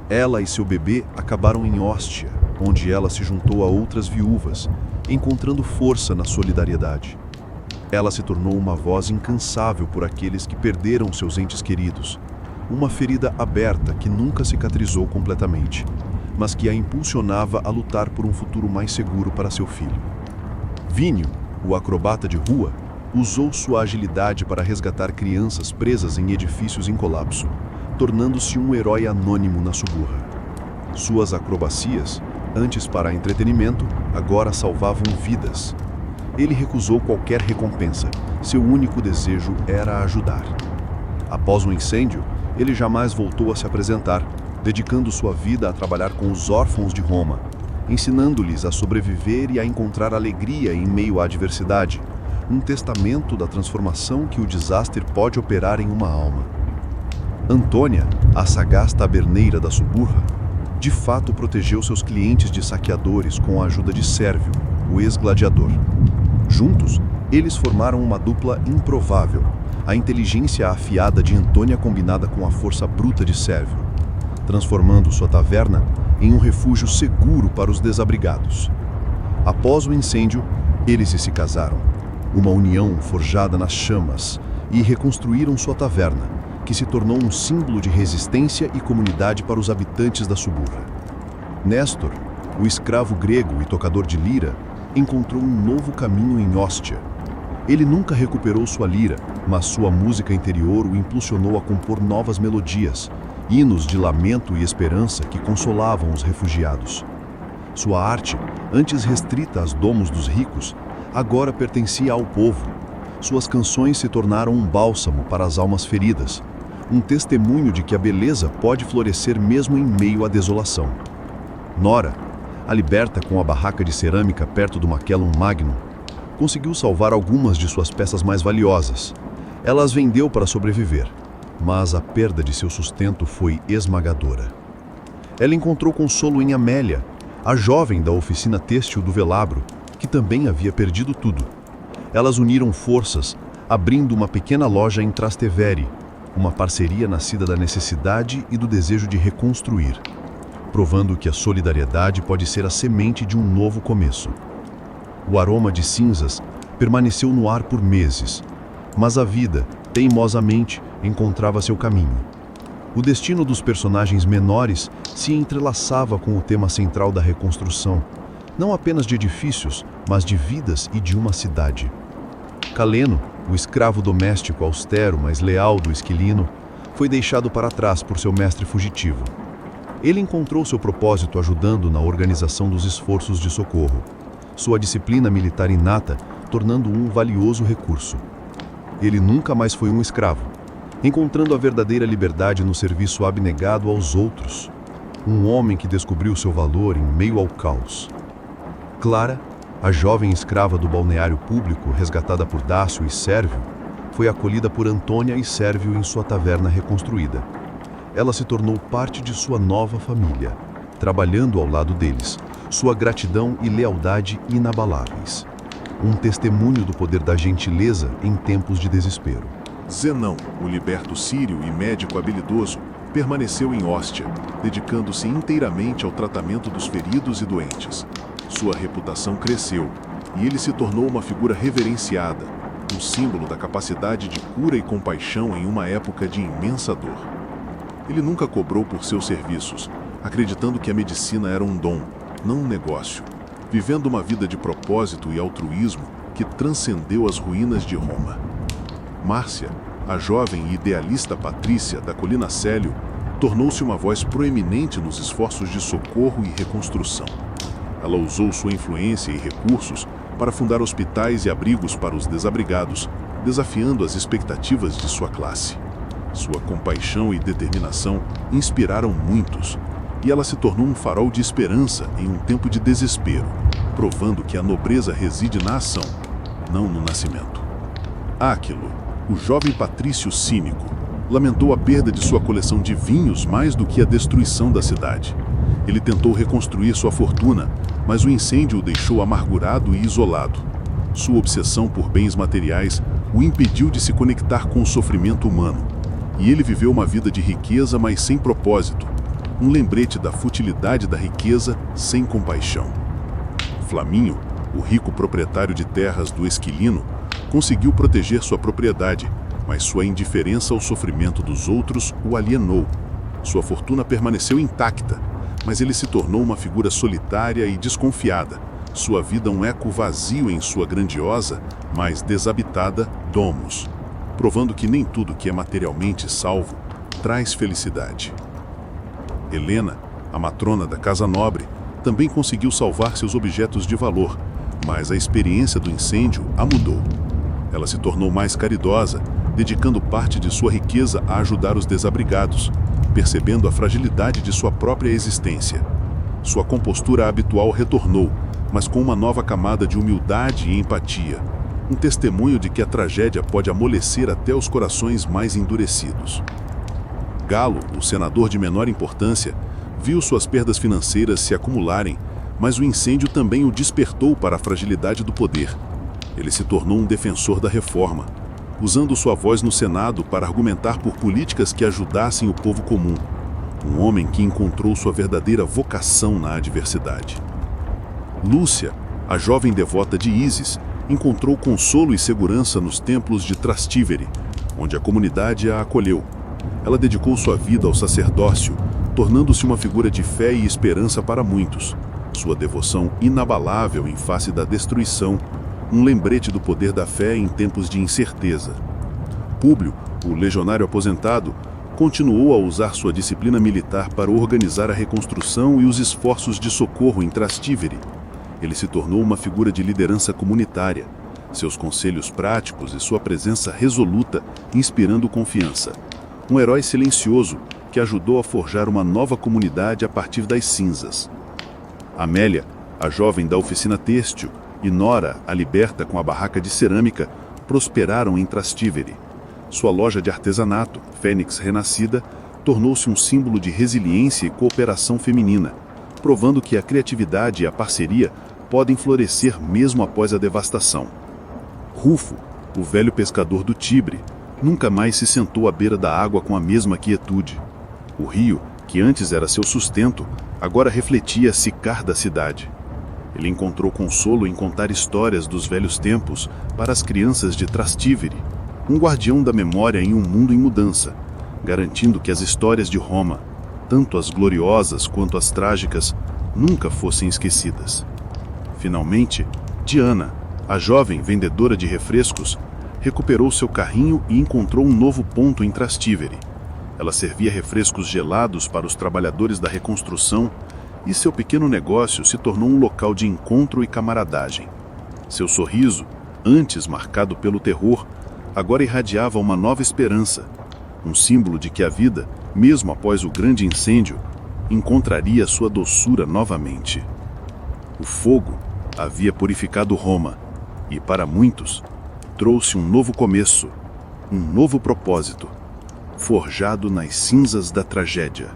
S2: Ela e seu bebê acabaram em Óstia, onde ela se juntou a outras viúvas, encontrando força na solidariedade. Ela se tornou uma voz incansável por aqueles que perderam seus entes queridos, uma ferida aberta que nunca cicatrizou completamente, mas que a impulsionava a lutar por um futuro mais seguro para seu filho. Vínio, o acrobata de rua, usou sua agilidade para resgatar crianças presas em edifícios em colapso, tornando-se um herói anônimo na Suburra. Suas acrobacias, antes para entretenimento, agora salvavam vidas. Ele recusou qualquer recompensa, seu único desejo era ajudar. Após o incêndio, ele jamais voltou a se apresentar, dedicando sua vida a trabalhar com os órfãos de Roma, ensinando-lhes a sobreviver e a encontrar alegria em meio à adversidade, um testamento da transformação que o desastre pode operar em uma alma. Antônia, a sagaz taberneira da Suburra, de fato protegeu seus clientes de saqueadores com a ajuda de Sérvio, o ex-gladiador. Juntos, eles formaram uma dupla improvável, a inteligência afiada de Antônia combinada com a força bruta de Sérvio, transformando sua taverna em um refúgio seguro para os desabrigados. Após o incêndio, eles se casaram, uma união forjada nas chamas, e reconstruíram sua taverna, que se tornou um símbolo de resistência e comunidade para os habitantes da Suburra. Néstor, o escravo grego e tocador de lira, encontrou um novo caminho em Óstia. Ele nunca recuperou sua lira, mas sua música interior o impulsionou a compor novas melodias, hinos de lamento e esperança que consolavam os refugiados. Sua arte, antes restrita aos domos dos ricos, agora pertencia ao povo. Suas canções se tornaram um bálsamo para as almas feridas, um testemunho de que a beleza pode florescer mesmo em meio à desolação. Nora, a liberta com a barraca de cerâmica perto do Macellum Magnum, conseguiu salvar algumas de suas peças mais valiosas. Ela as vendeu para sobreviver, mas a perda de seu sustento foi esmagadora. Ela encontrou consolo em Amélia, a jovem da oficina têxtil do Velabro, que também havia perdido tudo. Elas uniram forças, abrindo uma pequena loja em Trastevere, uma parceria nascida da necessidade e do desejo de reconstruir, provando que a solidariedade pode ser a semente de um novo começo. O aroma de cinzas permaneceu no ar por meses, mas a vida, teimosamente, encontrava seu caminho. O destino dos personagens menores se entrelaçava com o tema central da reconstrução, não apenas de edifícios, mas de vidas e de uma cidade. Caleno, o escravo doméstico austero, mas leal do Esquilino, foi deixado para trás por seu mestre fugitivo. Ele encontrou seu propósito ajudando na organização dos esforços de socorro, sua disciplina militar inata tornando um valioso recurso. Ele nunca mais foi um escravo, encontrando a verdadeira liberdade no serviço abnegado aos outros. Um homem que descobriu seu valor em meio ao caos. Clara, a jovem escrava do balneário público resgatada por Dácio e Sérvio, foi acolhida por Antônia e Sérvio em sua taverna reconstruída. Ela se tornou parte de sua nova família, trabalhando ao lado deles, sua gratidão e lealdade inabaláveis. Um testemunho do poder da gentileza em tempos de desespero.
S3: Zenão, o liberto sírio e médico habilidoso, permaneceu em Hóstia, dedicando-se inteiramente ao tratamento dos feridos e doentes. Sua reputação cresceu e ele se tornou uma figura reverenciada, um símbolo da capacidade de cura e compaixão em uma época de imensa dor. Ele nunca cobrou por seus serviços, acreditando que a medicina era um dom, não um negócio, vivendo uma vida de propósito e altruísmo que transcendeu as ruínas de Roma. Márcia, a jovem e idealista Patrícia da Colina Célio, tornou-se uma voz proeminente nos esforços de socorro e reconstrução. Ela usou sua influência e recursos para fundar hospitais e abrigos para os desabrigados, desafiando as expectativas de sua classe. Sua compaixão e determinação inspiraram muitos, e ela se tornou um farol de esperança em um tempo de desespero, provando que a nobreza reside na ação, não no nascimento. Áquilo, o jovem patrício cínico, lamentou a perda de sua coleção de vinhos mais do que a destruição da cidade. Ele tentou reconstruir sua fortuna, mas o incêndio o deixou amargurado e isolado. Sua obsessão por bens materiais o impediu de se conectar com o sofrimento humano, e ele viveu uma vida de riqueza, mas sem propósito, um lembrete da futilidade da riqueza sem compaixão. Flaminho, o rico proprietário de terras do Esquilino, conseguiu proteger sua propriedade, mas sua indiferença ao sofrimento dos outros o alienou. Sua fortuna permaneceu intacta, mas ele se tornou uma figura solitária e desconfiada, sua vida um eco vazio em sua grandiosa, mas desabitada, domus, provando que nem tudo que é materialmente salvo traz felicidade. Helena, a matrona da Casa Nobre, também conseguiu salvar seus objetos de valor, mas a experiência do incêndio a mudou. Ela se tornou mais caridosa, dedicando parte de sua riqueza a ajudar os desabrigados, percebendo a fragilidade de sua própria existência. Sua compostura habitual retornou, mas com uma nova camada de humildade e empatia, um testemunho de que a tragédia pode amolecer até os corações mais endurecidos. Galo, o senador de menor importância, viu suas perdas financeiras se acumularem, mas o incêndio também o despertou para a fragilidade do poder. Ele se tornou um defensor da reforma, usando sua voz no Senado para argumentar por políticas que ajudassem o povo comum. Um homem que encontrou sua verdadeira vocação na adversidade. Lúcia, a jovem devota de Ísis, encontrou consolo e segurança nos templos de Trastevere, onde a comunidade a acolheu. Ela dedicou sua vida ao sacerdócio, tornando-se uma figura de fé e esperança para muitos. Sua devoção inabalável em face da destruição, um lembrete do poder da fé em tempos de incerteza. Públio, o legionário aposentado, continuou a usar sua disciplina militar para organizar a reconstrução e os esforços de socorro em Trastevere. Ele se tornou uma figura de liderança comunitária, seus conselhos práticos e sua presença resoluta inspirando confiança. Um herói silencioso que ajudou a forjar uma nova comunidade a partir das cinzas. Amélia, a jovem da oficina têxtil, e Nora, a liberta com a barraca de cerâmica, prosperaram em Trastevere. Sua loja de artesanato, Fênix Renascida, tornou-se um símbolo de resiliência e cooperação feminina, provando que a criatividade e a parceria podem florescer mesmo após a devastação. Rufo, o velho pescador do Tibre, nunca mais se sentou à beira da água com a mesma quietude. O rio, que antes era seu sustento, agora refletia a sicar da cidade. Ele encontrou consolo em contar histórias dos velhos tempos para as crianças de Trastevere, um guardião da memória em um mundo em mudança, garantindo que as histórias de Roma, tanto as gloriosas quanto as trágicas, nunca fossem esquecidas. Finalmente, Diana, a jovem vendedora de refrescos, recuperou seu carrinho e encontrou um novo ponto em Trastevere.
S2: Ela servia refrescos gelados para os trabalhadores da reconstrução e seu pequeno negócio se tornou um local de encontro e camaradagem. Seu sorriso, antes marcado pelo terror, agora irradiava uma nova esperança, um símbolo de que a vida, mesmo após o grande incêndio, encontraria sua doçura novamente. O fogo havia purificado Roma e, para muitos, trouxe um novo começo, um novo propósito, forjado nas cinzas da tragédia.